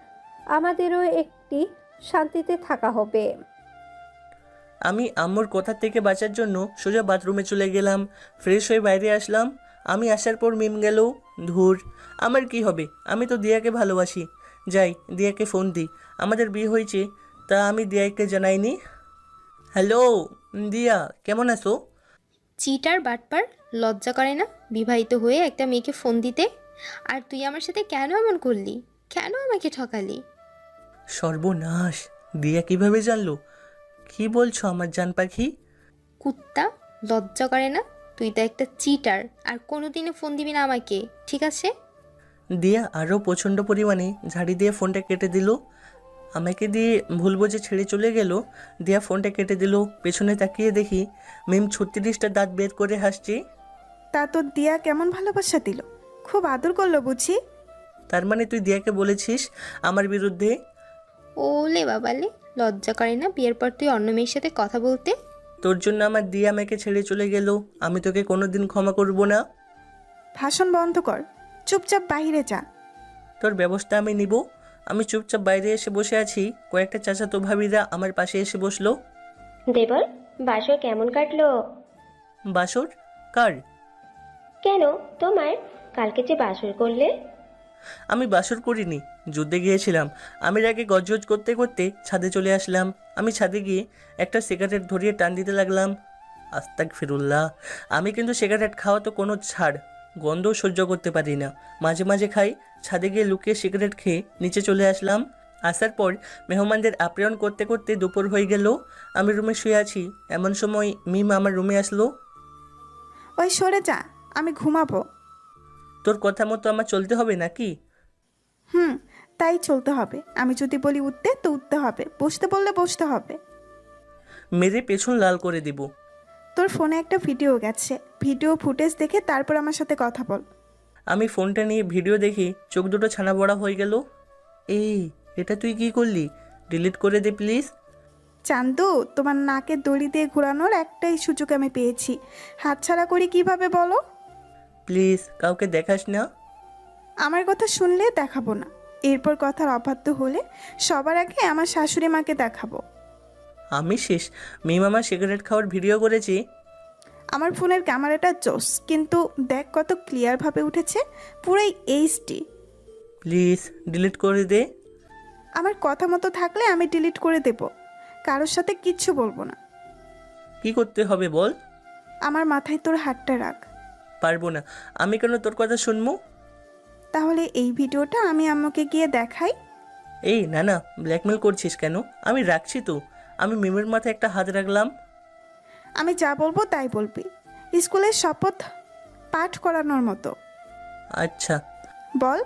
আমাদেরও একটি শান্তিতে থাকা হবে। আমি আম্মুর কথা থেকে বাঁচার জন্য সোজা বাথরুমে চলে গেলাম। ফ্রেশ হয়ে বাইরে আসলাম। আমি আসার পর মিম গেল। ধুর, আমার কি হবে? আমি তো দিয়াকে ভালোবাসি। যাই, দিয়াকে ফোন দিই। আমাদের বিয়ে হয়েছে, তা আমি দিয়াকে জানাইনি। হ্যালো দিয়া, কেমন আছো? চিটার বাটপার, লজ্জা করে না বিবাহিত হয়ে একটা মেয়েকে ফোন দিতে? আর তুই আমার সাথে কেন এমন করলি? কেন আমাকে ঠকালি? সর্বনাশ, দিয়া কিভাবে জানলো? কি বলছো আমার জান পাখি? কুত্তা, লজ্জা করে না? তুই তো একটা চিটার, আর কোনোদিনও ফোন দিবি না আমাকে, ঠিক আছে? দিয়া আরও প্রচণ্ড পরিমাণে ঝাড়ি দিয়ে ফোনটা কেটে দিল। আমাকে দিয়ে ভুল বুঝে ছেড়ে চলে গেল। দিয়া ফোনটা কেটে দিল। পেছনে তাকিয়ে দেখি মিম 36টা দাঁত বের করে হাসছে। তা তোর দিয়া কেমন ভালোবাসা দিল? খুব আদর করলো বুঝি? তার মানে তুই দিয়াকে বলেছিস আমার বিরুদ্ধে? ওলে বাবালে, লজ্জা করে না বিয়ের পর তুই অন্য মেয়ের সাথে কথা বলতে? তোর জন্য আমার দিয়া আমাকে ছেড়ে চলে গেল। আমি তোকে কোনোদিন ক্ষমা করব না। ভাষণ বন্ধ কর, চুপচাপ বাইরে যা। তোর ব্যবস্থা আমি নিব। আমি চুপচাপ বাইরে এসে বসে আছি। কয়েকটা চাচাতো ভাবিরা আমার পাশে এসে বসলো। দেবর, বাসর কেমন কাটলো? বাসর? কার? কেন তোমার? কালকে যে বাসর করলে। আমি বাসর করিনি, যুদ্ধে গিয়েছিলাম। আমি আগে গজগজ করতে করতে ছাদে চলে আসলাম। আমি ছাদে গিয়ে একটা সিগারেট ধরিয়ে টান দিতে লাগলাম। আস্তাগফিরুল্লাহ। আমি কিন্তু সিগারেট খাওয়া তো কোনো ছাড়, গন্ধ সহ্য করতে পারি না। মাঝে মাঝে খাই। ছাদে গিয়ে লুকিয়ে সিগারেট খেয়ে নিচে চলে আসলাম। আসার পর মেহমানদের আপ্যায়ন করতে করতে দুপুর হয়ে গেল। আমি রুমে শুয়ে আছি, এমন সময় মিম আমার রুমে আসলো। ওই সরে যা, আমি ঘুমাবো। তোর কথা মতো আমার চলতে হবে নাকি? তাই চলতে হবে। আমি যদি বলি উঠতে তো উঠতে হবে, বসতে বললে বসতে হবে। মেরে পেছন লাল করে দিব। তোর ফোনে একটা ভিডিও গেছে, ভিডিও ফুটেজ দেখে তারপর আমার সাথে কথা বল। আমি ফোনটা নিয়ে ভিডিও দেখি, চোখ দুটো ছানা বড়া হয়ে গেল। এই, এটা তুই কি করলি? ডিলিট করে দে প্লিজ। চান্দু, তোমার নাকে দড়ি দিয়ে ঘোরানোর একটাই সুযোগ আমি পেয়েছি, হাতছাড়া করি কিভাবে বলো? প্লিজ কাউকে দেখাস না। আমার কথা শুনলে দেখাবো না, এরপর কথার অবাধ্য হলে সবার আগে আমার শাশুড়ি মাকে দেখাবো। আমি শেষ। মিম আমার সিগারেট খাওয়ার ভিডিও করেছি। আমার ফোনের ক্যামেরাটা জোস, কিন্তু দেখ কত ক্লিয়ারভাবে উঠেছে, পুরাই এইচডি। প্লিজ ডিলিট করে দে। আমার কথা মতো থাকলে আমি ডিলিট করে দেব, কারোর সাথে কিচ্ছু বলবো না। কি করতে হবে বল? আমার মাথায় তোর হাতটা রাখ। পারবো না। আমি কেন তোর কথা শুনবো? তাহলে এই ভিডিওটা আমি আম্মুকে গিয়ে দেখাই। এই না না, ব্ল্যাকমেল করছিস কেন? আমি রাখছি তো। আমি মিমের মাথায় একটা হাত রাখলাম। আমি যা বলবো তাই বলবি, স্কুলের শপথ পাঠ করানোর মতো। আচ্ছা বল,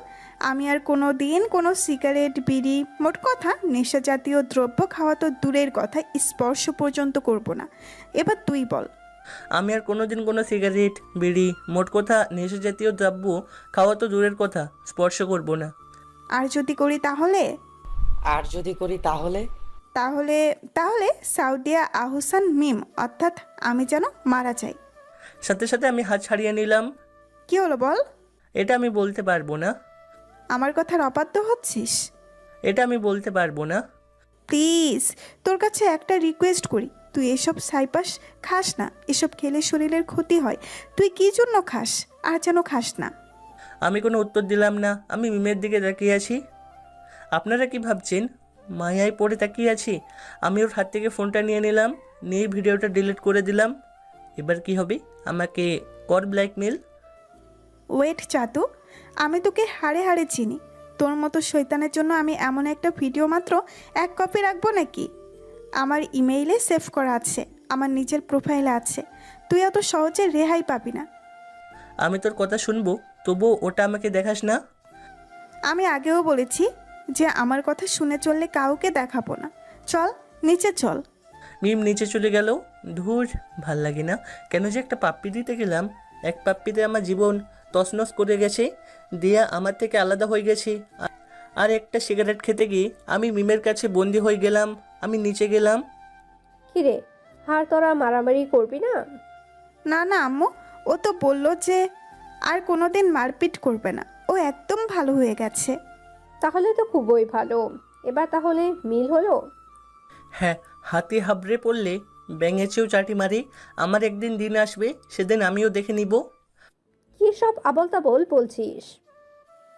আমি আর কোনো দিন কোনো সিগারেট, বিড়ি, মোট কথা নেশা জাতীয় দ্রব্য খাওয়া তো দূরের কথা, স্পর্শ পর্যন্ত করব না। এবার তুই বল। আমি আর কোনোদিন কোনো সিগারেট, বিড়ি, মোট কথা নেশা জাতীয় দ্রব্য খাওয়া তো দূরের কথা, স্পর্শ করব না। আর যদি করি তাহলে? আর যদি করি তাহলে? তাহলে তাহলে সাউদিয়া আহসান মিম অর্থাৎ আমি যেন মারা যাই। সাথে সাথে আমি হাত ছাড়িয়ে নিলাম। কি হলো বল? এটা আমি বলতে পারবো না। আমার কথার অবাধ্য হচ্ছিস? এটা আমি বলতে পারবো না। প্লিজ, তোর কাছে একটা রিকোয়েস্ট করি, তুই এসব সাইপাস খাস না, এসব খেলে শরীরের ক্ষতি হয়। তুই কী জন্য খাস? আর যেন খাস না। আমি কোনো উত্তর দিলাম না। আমি মিমের দিকে তাকিয়ে আছি। আপনারা কি ভাবছেন মায়ায় পড়ে তাকিয়ে আছি? আমি ওর হাত থেকে ফোনটা নিয়ে নিলাম, নিয়ে ভিডিওটা ডিলিট করে দিলাম। এবার কি হবে? আমাকে কর ব্ল্যাকমেল। ওয়েট চাতু, আমি তোকে হাড়ে হাড়ে চিনি। তোর মতো শয়তানের জন্য আমি এমন একটা ভিডিও মাত্র 1 কপি রাখবো নাকি? আমার ইমেইলে সেভ করা আছে, আমার নিজের প্রোফাইলে আছে। তুই অত সহজে রেহাই পাবি না। আমি তোর কথা শুনবো, তবুও ওটা আমাকে দেখাস না। আমি আগেও বলেছি যে আমার কথা শুনে চললে কাউকে দেখাবো না। চল নিচে চল। মিম নিচে চলে গেল। ধুর, ভাল লাগে না। কেন যে একটা পাপ্পি দিতে গেলাম, এক পাপ্পিতে আমার জীবন তছনছ করে গেছে। দিয়া আমার থেকে আলাদা হয়ে গেছে। আর একটা সিগারেট খেতে গিয়ে আমি মিমের কাছে বন্দি হয়ে গেলাম। আমি নিচে গেলাম। কিরে, আর তোরা মারামারি করবি না? না না আম্মু, ও তো বললো যে আর কোনোদিন মারপিট করবে না। ও একদম ভালো হয়ে গেছে। তাহলে তো খুবই ভালো। এবার তাহলে মিল হলো? হ্যাঁ, হাতে হাবড়ে পড়লে ব্যাঙেছেও চাটি মারি। আমার একদিন দিন আসবে, সেদিন আমিও দেখে নিব। কি সব আবল তাবল বলছিস?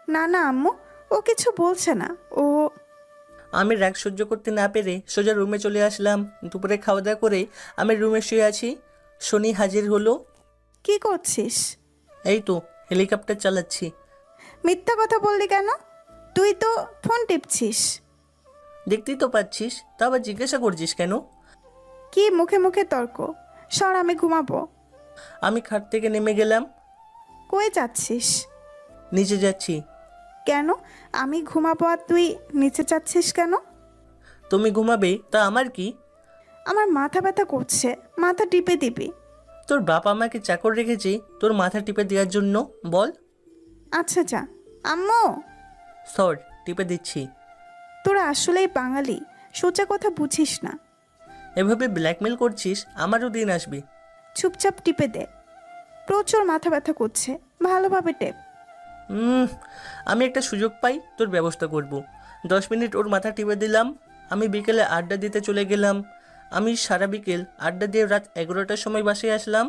না না আম্মু, ও কিছু বলছে না। ও আমি রাগ সহ্য করতে না পেরে সোজা রুমে চলে আসলাম। দুপুরে খাওয়া দাওয়া করে আমি রুমে শুয়ে আছি। শনি হাজির হলো। কি করছিস? এই তো হেলিকপ্টার চালাচ্ছি। মিথ্যা কথা বললি কেন? তুই তো ফোন টিপছিস। দেখতেই তো পাচ্ছিস, তা আবার জিজ্ঞাসা করছিস কেন? কি মুখে মুখে তর্ক? সর, আমি ঘুমাবো। আমি খাট থেকে নেমে গেলাম। কই যাচ্ছিস? নিচে যাচ্ছি। কেন? আমি ঘুমাবো আর তুই নিচে যাচ্ছিস কেন? তুমি ঘুমাবে, তা আমার কি? আমার মাথা ব্যথা করছে, মাথা টিপে দিবি? তোর বাপ আমাকে চাকর রেখেছে তোর মাথা টিপে দেওয়ার জন্য, বল। আচ্ছা যা। আম্মু, সর, টিপে দিচ্ছি। তোরা আসলেই বাঙালি, সোজা কথা বুঝিস না। এভাবে ব্ল্যাকমেল করছিস, আমারও দিন আসবে। চুপচাপ টিপে দে। প্রচুর মাথা ব্যথা করছে, ভালোভাবে টেপ। আমি একটা সুযোগ পাই তোর ব্যবস্থা করব। 10 মিনিট ওর মাথা টিপে দিলাম। আমি বিকেলে আড্ডা দিতে চলে গেলাম। আমি সারা বিকেল আড্ডা দিয়ে রাত 11টার সময় বাসায় আসলাম।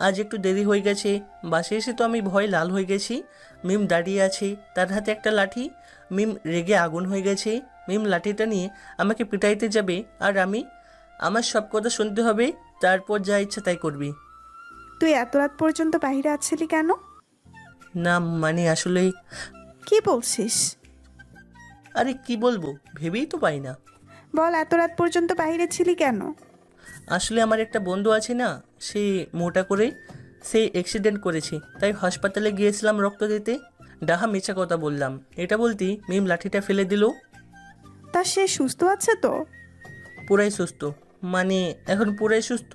আজ একটু দেরি হয়ে গেছে। বাসে এসে তো আমি ভয় লাল হয়ে গেছি। মিম দাঁড়িয়ে আছে, তার হাতে একটা লাঠি। মিম রেগে আগুন হয়ে গেছে। মিম লাঠিটা নিয়ে আমাকে পিটাইতে যাবে, আর আমার সব কথা শুনতে হবে, তারপর যা ইচ্ছা তাই করবি। তুই এত রাত পর্যন্ত বাইরে আছিলি কেন? না মানে আসলে, কি বলছিস? আরে কি বলবো ভেবেই তো পাই না। বল, এত রাত পর্যন্ত বাইরে ছিলি কেন? আসলে আমার একটা বন্ধু আছে না, সে মোটা করে, সে অ্যাক্সিডেন্ট করেছে, তাই হাসপাতালে গিয়েছিলাম রক্ত দিতে। ডাহা মিছা কথা বললাম। এটা বলতেই মিম লাঠিটা ফেলে দিল। তা সে সুস্থ আছে তো? পুরাই সুস্থ। মানে এখন পুরাই সুস্থ।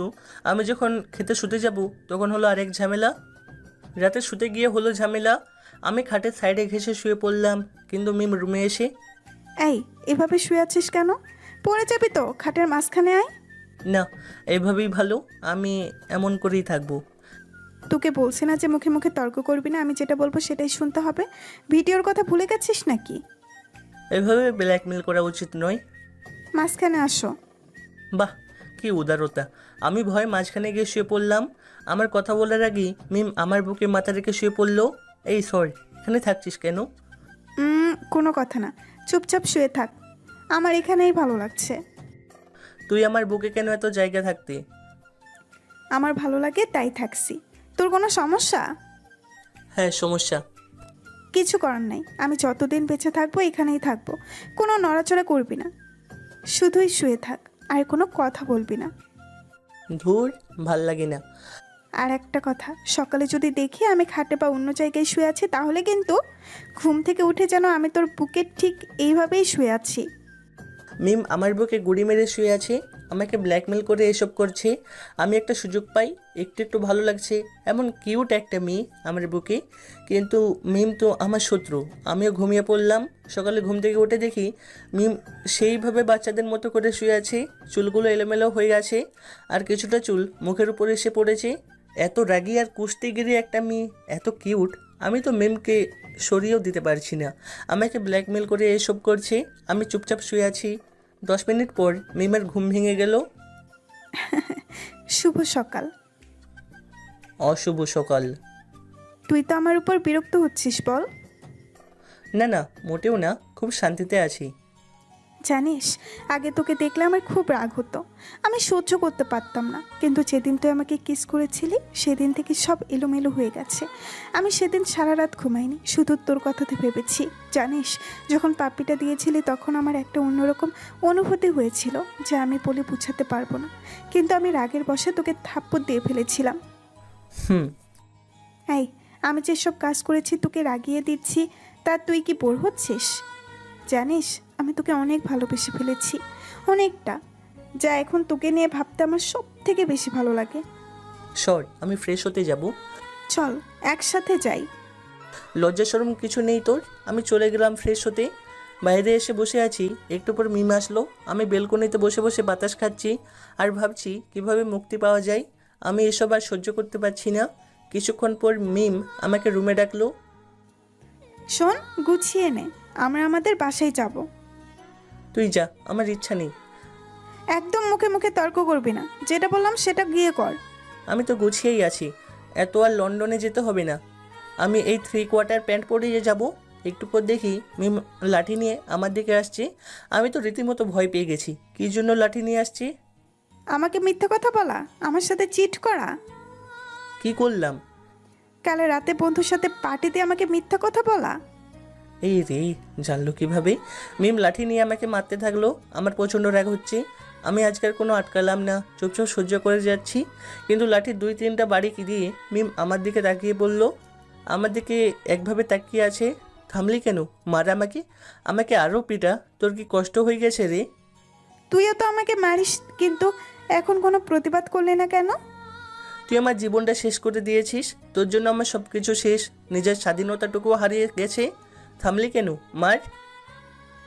আমি যখন খেতে শুতে যাব তখন হলো আরেক ঝামেলা। রাতে শুতে গিয়ে হলো ঝামেলা। আমি খাটের সাইডে ঘেঁষে শুয়ে পড়লাম, কিন্তু মিম রুমে এসে, এই এভাবে শুয়ে আছিস কেন? পড়ে যাবি তো, খাটের মাঝখানে আয়। না, এভাবেই ভালো, আমি এমন করেই থাকবো। তোকে বলছি না যে মুখে মুখে তর্ক করবি না, আমি যেটা বলবো সেটাই শুনতে হবে। ভিডিওর কথা ভুলে গেছিস নাকি? এভাবে ব্ল্যাকমেল করা উচিত নয়। মাঝখানে আসো। বাহ, কি উদারতা। আমি ভয়ে মাঝখানে গিয়ে শুয়ে পড়লাম। আমার কথা বলার আগেই মিম আমার বুকে মাথা রেখে শুয়ে পড়লো। এই সরি, এখানে থাকছিস কেন? কোনো কথা না, চুপচাপ শুয়ে থাক, আমার এখানেই ভালো লাগছে। তুই আমার বুকে কেন এত জায়গা থাকতে? আমার ভালো লাগে তাই থাকছি। তোর কোনো সমস্যা? হ্যাঁ, সমস্যা। কিছু করার নাই, আমি যতদিন বেঁচে থাকবো এখানেই থাকবো। কোনো নড়াচড়া করবি না, শুধুই শুয়ে থাক, আর কোনো কথা বলবি না। ধুর, ভাল লাগে না। আর একটা কথা, সকালে যদি দেখি আমি খাটে বা অন্য জায়গায় শুয়ে আছি, তাহলে কিন্তু ঘুম থেকে উঠে যেন আমি তোর বুকে ঠিক এইভাবেই শুয়ে আছি। মিম আমার বুকে গুড়ি মেরে শুয়ে আছে। আমাকে ব্ল্যাকমেল করে এসব করছে। আমি একটা সুযোগ পাই, একটু একটু ভালো লাগছে, এমন কিউট একটা মেয়ে আমার বুকে। কিন্তু মিম তো আমার শত্রু। আমিও ঘুমিয়ে পড়লাম। সকালে ঘুম থেকে উঠে দেখি মিম সেইভাবে বাচ্চাদের মতো করে শুয়ে আছে, চুলগুলো এলোমেলো হয়ে আছে, আর কিছুটা চুল মুখের উপরে এসে পড়েছে। এত রাগী আর কুস্তিগিরি একটা মেয়ে, এত কিউট। আমি তো মিমকে সরিয়েও দিতে পারছি না। আমাকে ব্ল্যাকমেল করে এসব করছে। আমি চুপচাপ শুয়ে আছি। 10 মিনিট পর মিমের ঘুম ভেঙে গেল। শুভ সকাল। অশুভ সকাল। তুই তো আমার উপর বিরক্ত হচ্ছিস বল। না না, মোটেও না, খুব শান্তিতে আছি। জানিস, আগে তোকে দেখলে আমার খুব রাগ হতো, আমি সহ্য করতে পারতাম না। কিন্তু যেদিন তুই আমাকে কিস করেছিলি সেদিন থেকে সব এলোমেলো হয়ে গেছে। আমি সেদিন সারা রাত ঘুমাইনি, শুধু তোর কথাতে ভেবেছি। জানিস, যখন পাপ্পিটা দিয়েছিলি তখন আমার একটা অন্যরকম অনুভূতি হয়েছিল যে আমি বলে বুঝাতে পারবো না। কিন্তু আমি রাগের বশে তোকে থাপ্পড় দিয়ে ফেলেছিলাম। হুম। এই, আমি যেসব কাজ করেছি তোকে রাগিয়ে দিচ্ছি, তা তুই কি বোর হচ্ছিস? জানিস, আমি তোকে অনেক ভালোবেসে ফেলেছি, অনেকটা, যা এখন তোকে নিয়ে ভাবতে আমার সব থেকে বেশি ভালো লাগে। সর, আমি ফ্রেশ হতে যাব। চল একসাথে যাই। লজ্জা শরম কিছু নেই তোর? আমি চলে গেলাম ফ্রেশ হতে। বাইরে এসে বসে আছি, একটু পর মিম আসলো। আমি বেলকনিতে বসে বসে বাতাস খাচ্ছি আর ভাবছি কিভাবে মুক্তি পাওয়া যায়। আমি এসব আর সহ্য করতে পারছি না। কিছুক্ষণ পর মিম আমাকে রুমে ডাকলো। শোন, গুছিয়ে নে, আমরা আমাদের বাসায় যাব। তুই যা, আমার ইচ্ছা নেই। একদম মুখে মুখে তর্ক করবি না, যেটা বললাম সেটা গিয়ে কর। আমি তো গুছিয়েই আছি, এত আর লন্ডনে যেতে হবে না। আমি এই 3/4 প্যান্ট পরেই যাব। একটু পর দেখি মিম লাঠি নিয়ে আমার দিকে আসছে। আমি তো রীতিমতো ভয় পেয়ে গেছি। কী জন্য লাঠি নিয়ে আসছি? আমাকে মিথ্যা কথা বলা, আমার সাথে চিট করা। কি করলাম? কাল রাতে বন্ধুর সাথে পার্টিতে আমাকে মিথ্যা কথা বলা। এই রে, জানলো কিভাবে? মিম লাঠি নিয়ে আমাকে মারতে থাকলো। আমার প্রচণ্ড রাগ হচ্ছে। আমি আজকাল কোনো আটকালাম না, চুপচাপ সহ্য করে যাচ্ছি। কিন্তু লাঠির 2-3টা বাড়ি দিয়ে মিম আমার দিকে তাকিয়ে বলল। আমার দিকে একভাবে তাকিয়ে আছে। থামলি কেন? মার আমাকে, আমাকে আরও পিটা। তোর কি কষ্ট হয়ে গেছে রে? তুইও তো আমাকে মারিস, কিন্তু এখন কোনো প্রতিবাদ করলি না কেন? তুই আমার জীবনটা শেষ করে দিয়েছিস। তোর জন্য আমার সব কিছু শেষ, নিজের স্বাধীনতাটুকুও হারিয়ে গেছে। থামলি কেন? মার।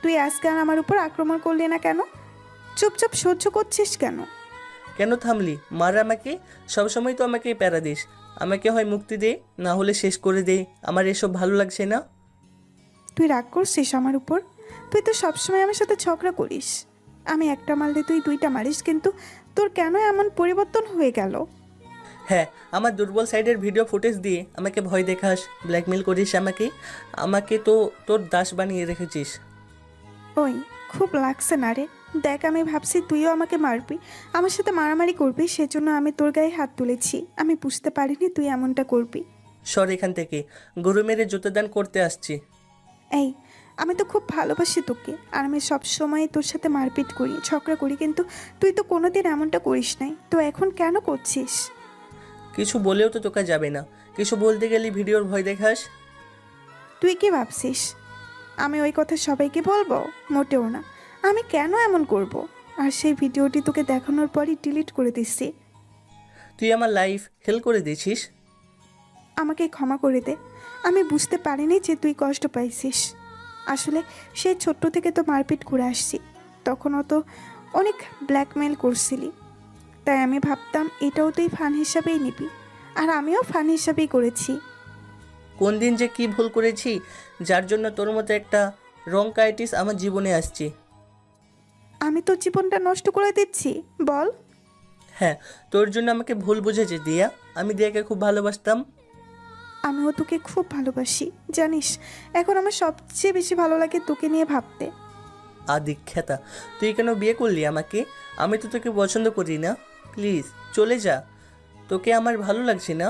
তুই আজকে আর আমার উপর আক্রমণ করলি না কেন? চুপচাপ সহ্য করছিস কেন? কেন থামলি? মার আমাকে। সবসময় তো আমাকে প্যারা দিস। আমাকে হয় মুক্তি দে, না হলে শেষ করে দে। আমার এসব ভালো লাগছে না। তুই রাগ করছিস আমার উপর? তুই তো সবসময় আমার সাথে ঝগড়া করিস। আমি একটা মারলে তুই 2টা মারিস, কিন্তু তোর কেন এমন পরিবর্তন হয়ে গেল? হ্যাঁ, আমার দুর্বল সাইডের ভিডিও ফুটেজ দিয়ে আমাকে ভয় দেখাস, ব্ল্যাকমেল করিস আমাকে। আমাকে তো তোর দাস বানিয়ে রেখেছিস। ওই, খুব লাগছে না রে? দেখ, আমি ভাবছি তুইও আমাকে মারবি, আমার সাথে মারামারি করবি, সেজন্য আমি তোর গায়ে হাত তুলেছি। আমি বুঝতে পারিনি তুই এমনটা করবি। সর এখান থেকে, গরু মেরে জুতোদান করতে আসছি। এই, আমি তো খুব ভালোবাসি তোকে, আর আমি সব সময় তোর সাথে মারপিট করি, ঝগড়া করি, কিন্তু তুই তো কোনোদিন এমনটা করিস নাই। তো এখন কেন করছিস? কিছু বলেও তো তোকে যাবে না। কিছু বলতে গেলে ভিডিওর ভয় দেখাস। তুই কি ভাবছিস আমি ওই কথা সবাইকে বলবো? মোটেও না। আমি কেন এমন করব? আর সেই ভিডিওটি তোকে দেখানোর পরই ডিলিট করে দিচ্ছি। তুই আমার লাইফ হেল করে দিয়েছিস। আমাকে ক্ষমা করে দে। আমি বুঝতে পারিনি যে তুই কষ্ট পাইছিস। আসলে সেই ছোট্ট থেকে তো মারপিট করে আসছি, তখনও তো অনেক ব্ল্যাকমেল করছিলি, তাই আমি ভাবতাম এটাও তুই ফান হিসাবেই নিবি, আর আমিও ফান হিসাবেই করেছি। কোন দিন যে কি ভুল করেছি, যার জন্য তোর মতো একটা রংকাইটিস আমার জীবনে আসছে। আমি তোর জীবনটা নষ্ট করে দিচ্ছি বল? হ্যাঁ, তোর জন্য আমাকে ভুল বুঝেছে দিয়া। আমি দিয়াকে খুব ভালোবাসতাম। আমিও তোকে খুব ভালোবাসি, জানিস। এখন আমার সবচেয়ে বেশি ভালো লাগে তোকে নিয়ে ভাবতে। আদিক্ষেতা, তুই কেন বিয়ে করলি আমাকে? আমি তো তোকে পছন্দ করি না। প্লিজ চলে যা, তোকে আমার ভালো লাগছে না।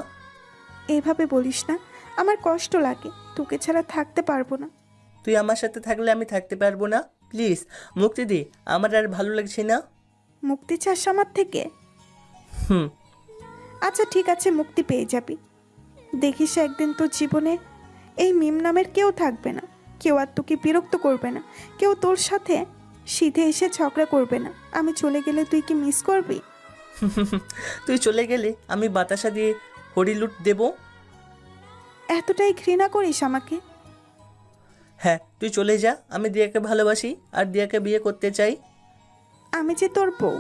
এইভাবে বলিস না, আমার কষ্ট লাগে, তোকে ছাড়া থাকতে পারবো না। তুই আমার সাথে থাকলে আমি থাকতে পারবো না। প্লিজ মুক্তি দে, আমার আর ভালো লাগছে না। মুক্তি চাস আমার থেকে? হুম। আচ্ছা ঠিক আছে, মুক্তি পেয়ে যাবি। দেখিস একদিন তোর জীবনে এই মিম নামের কেউ থাকবে না, কেউ আর তোকে বিরক্ত করবে না, কেউ তোর সাথে শীতে এসে ঝগড়া করবে না। আমি চলে গেলে তুই কি মিস করবি? তুই চলে গেলে আমি বাতাসা দিয়ে হরিলুট দেব। এতটাই ঘৃণা করিস আমাকে? হ্যাঁ, তুই চলে যা। আমি দিয়াকে ভালোবাসি আর দিয়াকে বিয়ে করতে চাই। আমি যে তোর বউ।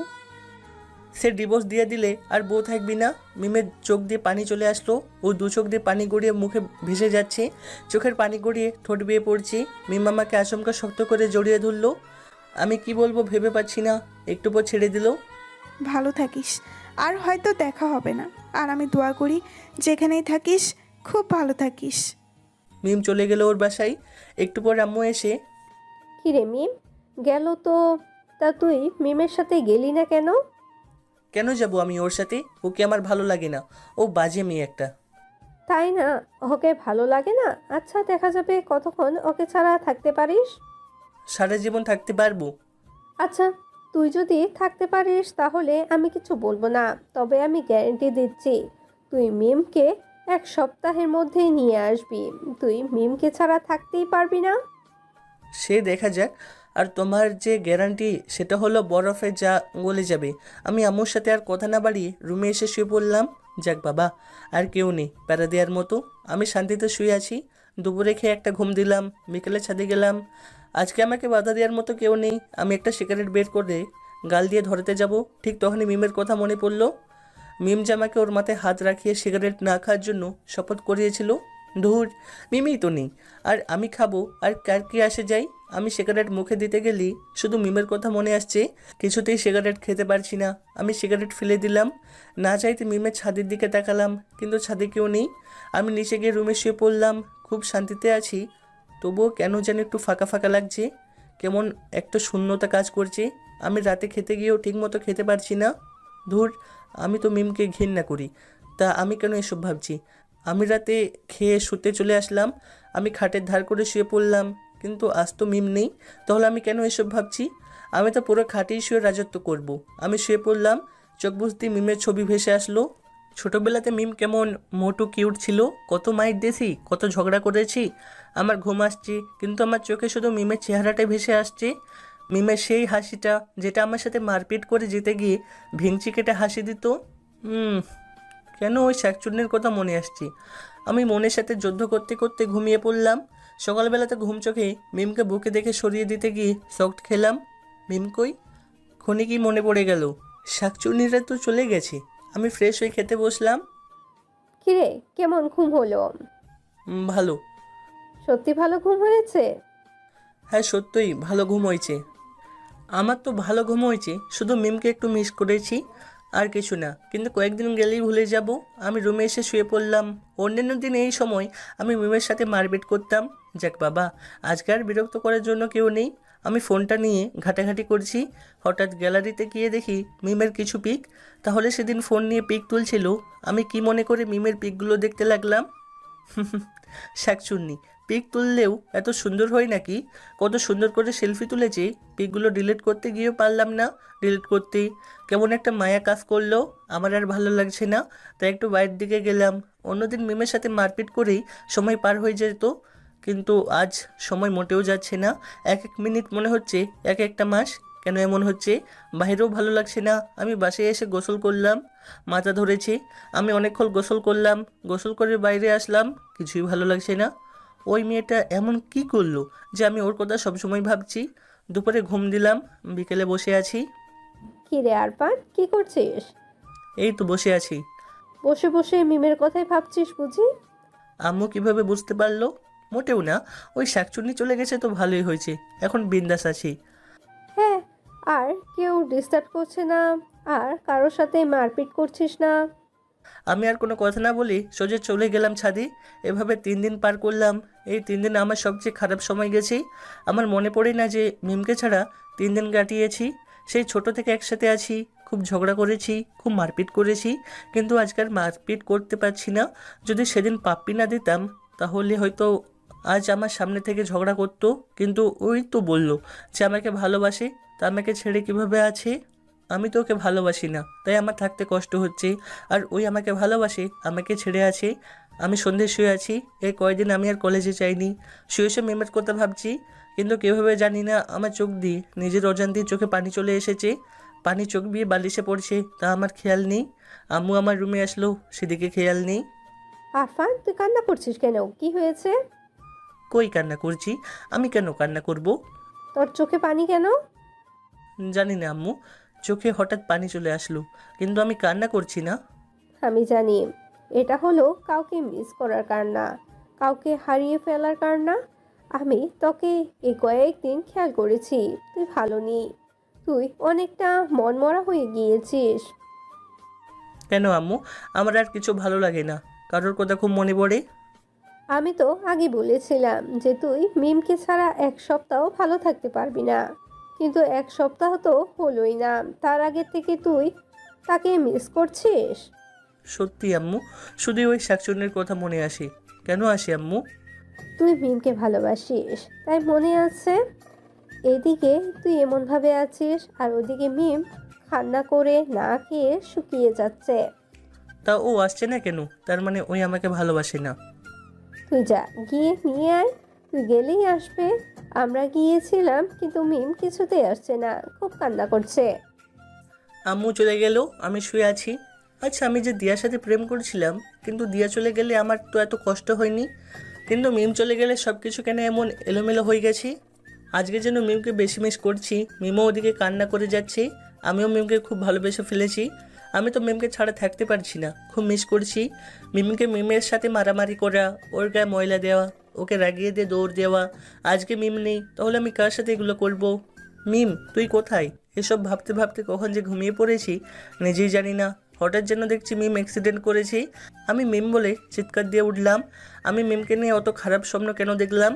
সে ডিভোর্স দিয়ে দিলে আর বউ থাকবি না। মিমের চোখ দিয়ে পানি চলে আসলো। ও দু চোখ দিয়ে পানি গড়িয়ে মুখে ভেসে যাচ্ছে, চোখের পানি গড়িয়ে ঠোঁট বেয়ে পড়ছে। মিম আমাকে আচমকা শক্ত করে জড়িয়ে ধরলো। আমি কি বলবো ভেবে পাচ্ছি না, একটু পর ছেড়ে দিল। ভালো থাকিস, আর হয়তো দেখা হবে না। আর আমি দোয়া করি যেখানেই থাকিস খুব ভালো থাকিস। মিম চলে গেল ওর বাসায়। একটু পর আম্মু এসে, কিরে মিম গেল তো, তা তুই মিমের সাথে গেলি না কেন? কেন যাব আমি ওর সাথে? ওকে আমার ভালো লাগে না, ও বাজে মেয়ে একটা। তাই না? ওকে ভালো লাগে না? আচ্ছা, দেখা যাবে কতক্ষণ ওকে ছাড়া থাকতে পারিস। সারা জীবন থাকতে পারবো। আচ্ছা, তুই যদি থাকতে পারিস তাহলে আমি কিছু বলবো না, তবে আমি গ্যারেন্টি দিচ্ছি তুই মিমকে 1 সপ্তাহের মধ্যেই নিয়ে আসবি। তুই মিমকে ছাড়া থাকতেই পারবি না। সে দেখা যাক। আর তোমার যে গ্যারান্টি সেটা হলো বরফে যা গলে যাবে। আমি আম্মুর সাথে আর কথা না বাড়িয়ে রুমে এসে শুয়ে পড়লাম। যাক বাবা, আর কেউ নেই প্যারা দেওয়ার মতো। আমি শান্তিতে শুয়ে আছি। দুপুরে খেয়ে একটা ঘুম দিলাম, বিকেলে ছাদে গেলাম। আজকে আমাকে বাধা দেওয়ার মতো কেউ নেই। আমি একটা সিগারেট বের করে গাল দিয়ে ধরতে যাব, ঠিক তখনই মিমের কথা মনে পড়লো। মিম যে আমাকে ওর মাথায় হাত রাখিয়ে সিগারেট না খাওয়ার জন্য শপথ করিয়েছিল। ধুর, মিমই তো নেই, আর আমি খাবো আর কার কি আসে যাই। আমি সিগারেট মুখে দিতে গেলি শুধু মিমের কথা মনে আসছে। কিছুতেই সিগারেট খেতে পারছি না। আমি সিগারেট ফেলে দিলাম। না চাইতে মিমের ছাদের দিকে তাকালাম, কিন্তু ছাদে কেউ নেই। আমি নিচে গিয়ে রুমে শুয়ে পড়লাম। খুব শান্তিতে আছি, তবুও কেন যেন একটু ফাঁকা ফাঁকা লাগছে। কেমন একটা শূন্যতা কাজ করছে। আমি রাতে খেতে গিয়েও ঠিকমতো খেতে পারছি না। ধুর, আমি তো মিমকে ঘৃণা করি, তা আমি কেন এসব ভাবছি। আমি রাতে খেয়ে শুতে চলে আসলাম। আমি খাটের ধার করে শুয়ে পড়লাম, কিন্তু আজ তো মিম নেই। তাহলে আমি কেন এসব ভাবছি? আমি তো পুরো খাটেই শুয়ে রাজত্ব করব। আমি শুয়ে পড়লাম, চোখ বুঝতে মিমের ছবি ভেসে আসলো। ছোটোবেলাতে মিম কেমন মোটু কিউট ছিল, কত মাইর দিয়েছি, কত ঝগড়া করেছি। আমার ঘুম আসছে, কিন্তু আমার চোখে শুধু মিমের চেহারাটাই ভেসে আসছে। মিমের সেই হাসিটা, যেটা আমার সাথে মারপিট করে যেতে গিয়ে ভেঙচি কেটে হাসি দিত। কেন ওই শাকচুন্নির কথা মনে আসছে। আমি মনের সাথে যুদ্ধ করতে করতে ঘুমিয়ে পড়লাম। সকালবেলাতে ঘুম চোখে মিমকে বুকে দেখে সরিয়ে দিতে গিয়ে শক্ট খেলাম। মিম কই? ক্ষণিকই মনে পড়ে গেল শাকচুন্নিরা তো চলে গেছে। আমি ফ্রেশ হয়ে খেতে বসলাম। কিরে, কেমন ঘুম হলো? ভালো। সত্যি ভালো ঘুম হয়েছে? হ্যাঁ, সত্যই ভালো ঘুম হয়েছে। আমার তো ভালো ঘুম হয়েছে, শুধু মিমকে একটু মিস করেছি, আর কিছু না। কিন্তু কয়েকদিন গেলেই ভুলে যাব। আমি রুমে এসে শুয়ে পড়লাম। অন্যান্য দিন এই সময় আমি মিমের সাথে মারপিট করতাম। যাক বাবা, আজকে আর বিরক্ত করার জন্য কেউ নেই। আমি ফোনটা নিয়ে ঘাটাঘাটি করছি, হঠাৎ গ্যালারিতে গিয়ে দেখি মিমের কিছু পিক। তাহলে সেদিন ফোন নিয়ে পিক তুলছিল। আমি কি মনে করে মিমের পিকগুলো দেখতে লাগলাম। শাকচুন্নি পিক তুললেও এত সুন্দর হয় নাকি? কত সুন্দর করে সেলফি তুলেছে। পিকগুলো ডিলিট করতে গিয়েও পারলাম না। ডিলিট করতেই কেমন একটা মায়া কাজ করলো। আমার আর ভালো লাগছে না, তাই একটু বাইরের দিকে গেলাম। অন্যদিন মিমের সাথে মারপিট করেই সময় পার হয়ে যেত, কিন্তু আজ সময় মোটেও যাচ্ছে না। এক এক মিনিট মনে হচ্ছে এক একটা মাস। কেন এমন হচ্ছে? বাইরেও ভালো লাগছে না। আমি বাসায় এসে গোসল করলাম, মাথা ধরেছে। আমি অনেকক্ষণ গোসল করলাম, গোসল করে বাইরে আসলাম, কিছুই ভালো লাগছে না। ওই মেয়েটা এমন কি করলো যে আমি ওর কথা সবসময় ভাবছি। দুপুরে ঘুম দিলাম, বিকেলে বসে আছি। কিরে আরফান, কি করছিস? এই তো বসে আছি। বসে বসে মিমের কথাই ভাবছিস বুঝি? আম্মু কিভাবে বুঝতে পারলো? মোটেও না, ওই শাকচুন্নি চলে গেছে তো ভালোই হয়েছে, এখন বিন্দাস আছি। হ্যাঁ, আর কেউ ডিস্টার্ব করছে না, আর কারোর সাথে মারপিট করছিস না। আমি আর কোনো কথা না বলে সোজা চলে গেলাম ছাদে। এভাবে 3 দিন পার করলাম। এই 3 দিন আমার সবচেয়ে খারাপ সময় গেছে। আমার মনে পড়ে না যে মিমকে ছাড়া 3 দিন কাটিয়েছি। সেই ছোট থেকে একসাথে আছি, খুব ঝগড়া করেছি, খুব মারপিট করেছি, কিন্তু আজকাল মারপিট করতে পারছি না। যদি সেদিন পাপ্পি না দিতাম তাহলে হয়তো আজ আমার সামনে থেকে ঝগড়া করতো। কিন্তু ওই তো বললো যে আমাকে ভালোবাসে, তা আমাকে ছেড়ে কিভাবে আছে? আমি তো ওকে ভালোবাসি না, তাই আমার থাকতে কষ্ট হচ্ছে। আর ওই আমাকে ভালোবাসে, আমাকে ছেড়ে আছে। আমি সন্ধ্যে শুয়ে আছি। এই কয়দিন আমি আর কলেজে যাইনি, শুয়ে শুয়ে মেমের কথা ভাবছি। কিন্তু কীভাবে জানি না আমার চোখ দিয়ে নিজের অজান্তেই চোখে পানি চলে এসেছে। পানি চোখ দিয়ে বালিশে পড়ছে, তা আমার খেয়াল নেই। আম্মু আমার রুমে আসলো, সেদিকে খেয়াল নেই। আরফান, তুই কান্না করছিস কেন? কি হয়েছে? কই কান্না করছি? আমি কেন কান্না করব? তোর চোখে পানি কেন? জানি না আম্মু, চোখে হঠাৎ পানি চলে আসলো, কিন্তু আমি কান্না করছি না। আমি জানি এটা হলো কাউকে মিস করার কান্না, কাউকে হারিয়ে ফেলার কান্না। আমি তোকে এই কয়েকদিন খেয়াল করেছি, তুই ভালো নেই, তুই অনেকটা মনমরা হয়ে গিয়েছিস। কেন আম্মু? আমার আর কিছু ভালো লাগে না, কারোর কথা খুব মনে পড়ে। আমি তো আগে বলেছিলাম যে তুই মিমকে ছাড়া এক সপ্তাহ ভালো থাকতে পারবি না, কিন্তু এক সপ্তাহ তো হলোই না, তার আগে থেকে তুই তাকে মিস করছিস। সত্যি আম্মু, শুধু ওই শাকচুন্নির কথা মনে আসে। কেন আসে আম্মু? তুই মিমকে ভালোবাসিস তাই মনে আছে। এদিকে তুই এমনভাবে আছিস আর ওদিকে মিম কান্না করে না খেয়ে শুকিয়ে যাচ্ছে। তা ও আসছে না কেন? তার মানে ওই আমাকে ভালোবাসে না। তুই যা, গিয়ে নিয়ে আয়। তুই গেলেই আসবে। আমরা গিয়েছিলাম কিন্তু মিম কিছুতেই আসছে না, খুব কান্না করছে। আম্মু চলে গেল, আমি শুয়ে আছি। আচ্ছা, আমি যে দিয়ার সাথে প্রেম করেছিলাম, কিন্তু দিয়া চলে গেলে আমার তো এত কষ্ট হয়নি, কিন্তু মিম চলে গেলে সব কিছু কেন এমন এলোমেলো হয়ে গেছে। আজকে যেন মিমকে বেশি মিস করছি। মিমও ওদিকে কান্না করে যাচ্ছে, আমিও মিমকে খুব ভালোবেসে ফেলেছি। আমি তো মিমকে ছাড়া থাকতে পারছি না, খুব মিস করছি মিমকে। মিমের সাথে মারামারি করা, ওর গায়ে ময়লা দেওয়া, ওকে রাগিয়ে দিয়ে দৌড় দেওয়া। আজকে মিম নেই, তাহলে আমি কার সাথে এগুলো করব? মিম, তুই কোথায়? এসব ভাবতে ভাবতে কখন যে ঘুমিয়ে পড়েছি নিজেই জানি না। হঠাৎ যেন দেখছি মিম অ্যাক্সিডেন্ট করেছি। আমি মিম বলে চিৎকার দিয়ে উঠলাম। আমি মিমকে নিয়ে অত খারাপ স্বপ্ন কেন দেখলাম?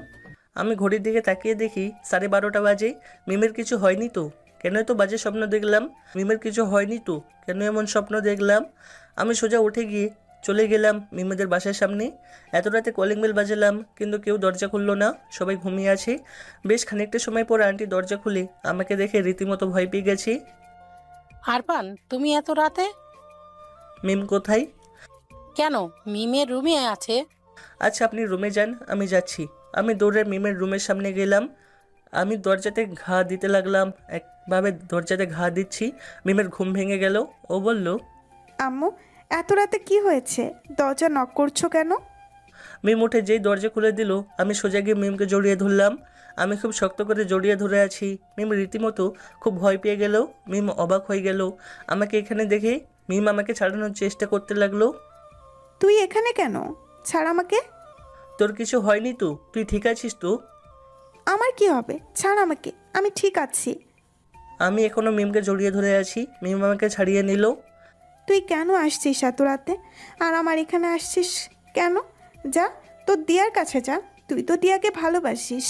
আমি ঘড়ির দিকে তাকিয়ে দেখি 12:30 বাজে। মিমের কিছু হয়নি তো? কেন তো বাজে স্বপ্ন দেখলাম? মিমের কিছু হয়নি তো? কেন এমন স্বপ্ন দেখলাম? আমি সোজা উঠে গিয়ে চলে গেলাম মিমেদের বাসার সামনে। এত রাতে কলিং বেল বাজালাম, কিন্তু কেউ দরজা খুললো না, সবাই ঘুমিয়ে আছে। বেশ খানিকটা সময় পর আন্টি দরজা খুলে আমাকে দেখে রীতিমতো ভয় পেয়ে গেছি। আরফান, তুমি এত রাতে? মিম কোথায়? কেন, মিমের রুমে আছে। আচ্ছা, আপনি রুমে যান, আমি যাচ্ছি। আমি দৌড়ে মিমের রুমের সামনে গেলাম। আমি দরজাতে ঘা দিতে লাগলাম, একভাবে দরজাতে ঘা দিচ্ছি। মিমের ঘুম ভেঙে গেল। ও বলল, আম্মু, এত রাতে কি হয়েছে? দরজা নক করছো কেন? মিম উঠে যেই দরজা খুলে দিল, আমি সোজা গিয়ে মিমকে জড়িয়ে ধরলাম। আমি খুব শক্ত করে জড়িয়ে ধরে আছি। মিম রীতিমতো খুব ভয় পেয়ে গেল। মিম অবাক হয়ে গেল আমাকে এখানে দেখে। মিম আমাকে ছাড়ানোর চেষ্টা করতে লাগলো। তুই এখানে কেন? ছাড় আমাকে। তোর কিছু হয়নি তো? তুই ঠিক আছিস তো? আমার কি হবে? ছাড় আমাকে, আমি ঠিক আছি। আমি এখনো মিমকে জড়িয়ে ধরে আছি। মিম আমাকে ছাড়িয়ে নিল। তুই কেন আসছিস এত রাতে? আর আমার এখানে আসছিস কেন? যা, তোর দিয়ার কাছে যা, তুই তো দিয়াকে ভালোবাসিস।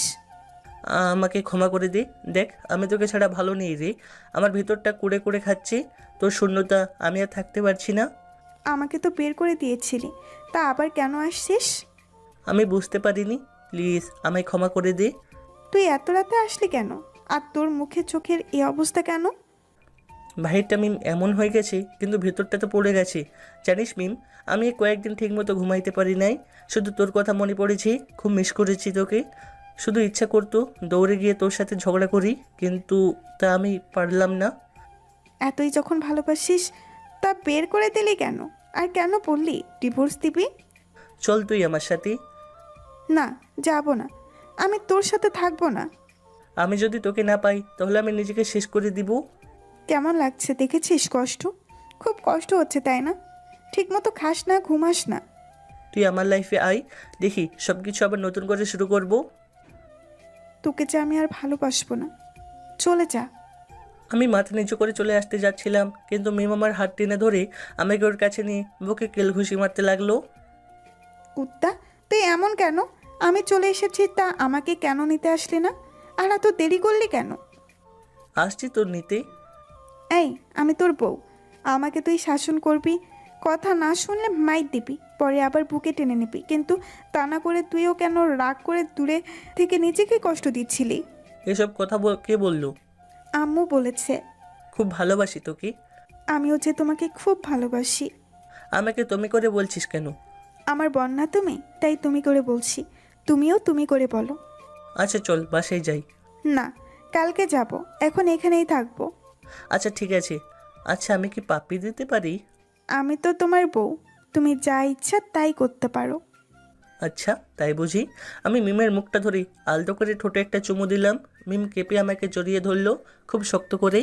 আমাকে ক্ষমা করে দে। দেখ, আমি তোকে ছাড়া ভালো নেই রে। আমার ভিতরটা কুড়ে কুড়ে খাচ্ছে। তোর শূন্যতা আমি আর থাকতে পারছি না। আমাকে তো বের করে দিয়েছিলি, তা আবার কেন আসছিস? আমি বুঝতে পারিনি, প্লিজ আমায় ক্ষমা করে দে। তুই এত রাতে আসলি কেন? আর তোর মুখে চোখের এই অবস্থা কেন? বাহিরটা মিম এমন হয়ে গেছে, কিন্তু ভেতরটা তো পড়ে গেছে। জানিস মিম, আমি এই কয়েকদিন ঠিকমতো ঘুমাইতে পারি নাই। শুধু তোর কথা মনে পড়েছি, খুব মিস করেছি তোকে। শুধু ইচ্ছা করতো দৌড়ে গিয়ে তোর সাথে ঝগড়া করি, কিন্তু তা আমি পারলাম না। এতই যখন ভালোবাসিস তা বের করে দিলি কেন? আর কেন বললি ডিভোর্স দিবি? চল তুই আমার সাথে। না, যাব না, আমি তোর সাথে থাকবো না। আমি যদি তোকে না পাই, তাহলে আমি নিজেকে শেষ করে দিব। কেমন লাগছে দেখেছিস কষ্ট? খুব কষ্ট হচ্ছে তাই না? ঠিকমতো খাস না, ঘুমাস না। তুই আমার লাইফে আয়, দেখি সব কিছু আবার নতুন করে শুরু করব। তোকে যে আমি আর ভালোবাসবো না, চলে যা। আমি মাথা নিচু করে চলে আসতে যাচ্ছিলাম, কিন্তু মিম আমার হাত টেনে ধরে আমাকে ওর কাছে নিয়ে বুকে কেল ঘুষি মারতে লাগলো। কুত্তা, তুই এমন কেন? আমি চলে এসেছি, তা আমাকে কেন নিতে আসলি না? আর এত দেরি করলি কেন? আসছি তোর নিতে। এই, আমি তোর বউ, আমাকে তুই শাসন করবি, কথা না শুনলে মাইর দিবি, পরে আবার বুকে টেনে নিবি, কিন্তু তা না করে তুইও কেন রাগ করে দূরে থেকে নিজেকে কষ্ট দিচ্ছিলি? এসব কথা কে বললো? আম্মু বলেছে। খুব ভালোবাসি তোকে। আমিও যে তোমাকে খুব ভালোবাসি। আমাকে তুমি করে বলছিস কেন? আমার বন্যা তুমি, তাই তুমি করে বলছি। তুমিও তুমি করে বলো। আচ্ছা চল বাসায় যাই। না, কালকে যাব, এখন এখানেই থাকবো। আচ্ছা ঠিক আছে। আচ্ছা আমি কি পাপ্পি দিতে পারি? আমি তো তোমার বউ, তুমি যা ইচ্ছা তাই করতে পারো। আচ্ছা তাই বুঝি। আমি মিমের মুখটা ধরে আলতো করে ঠোঁটে একটা চুমু দিলাম। মিম কেঁপে আমাকে জড়িয়ে ধরলো খুব শক্ত করে।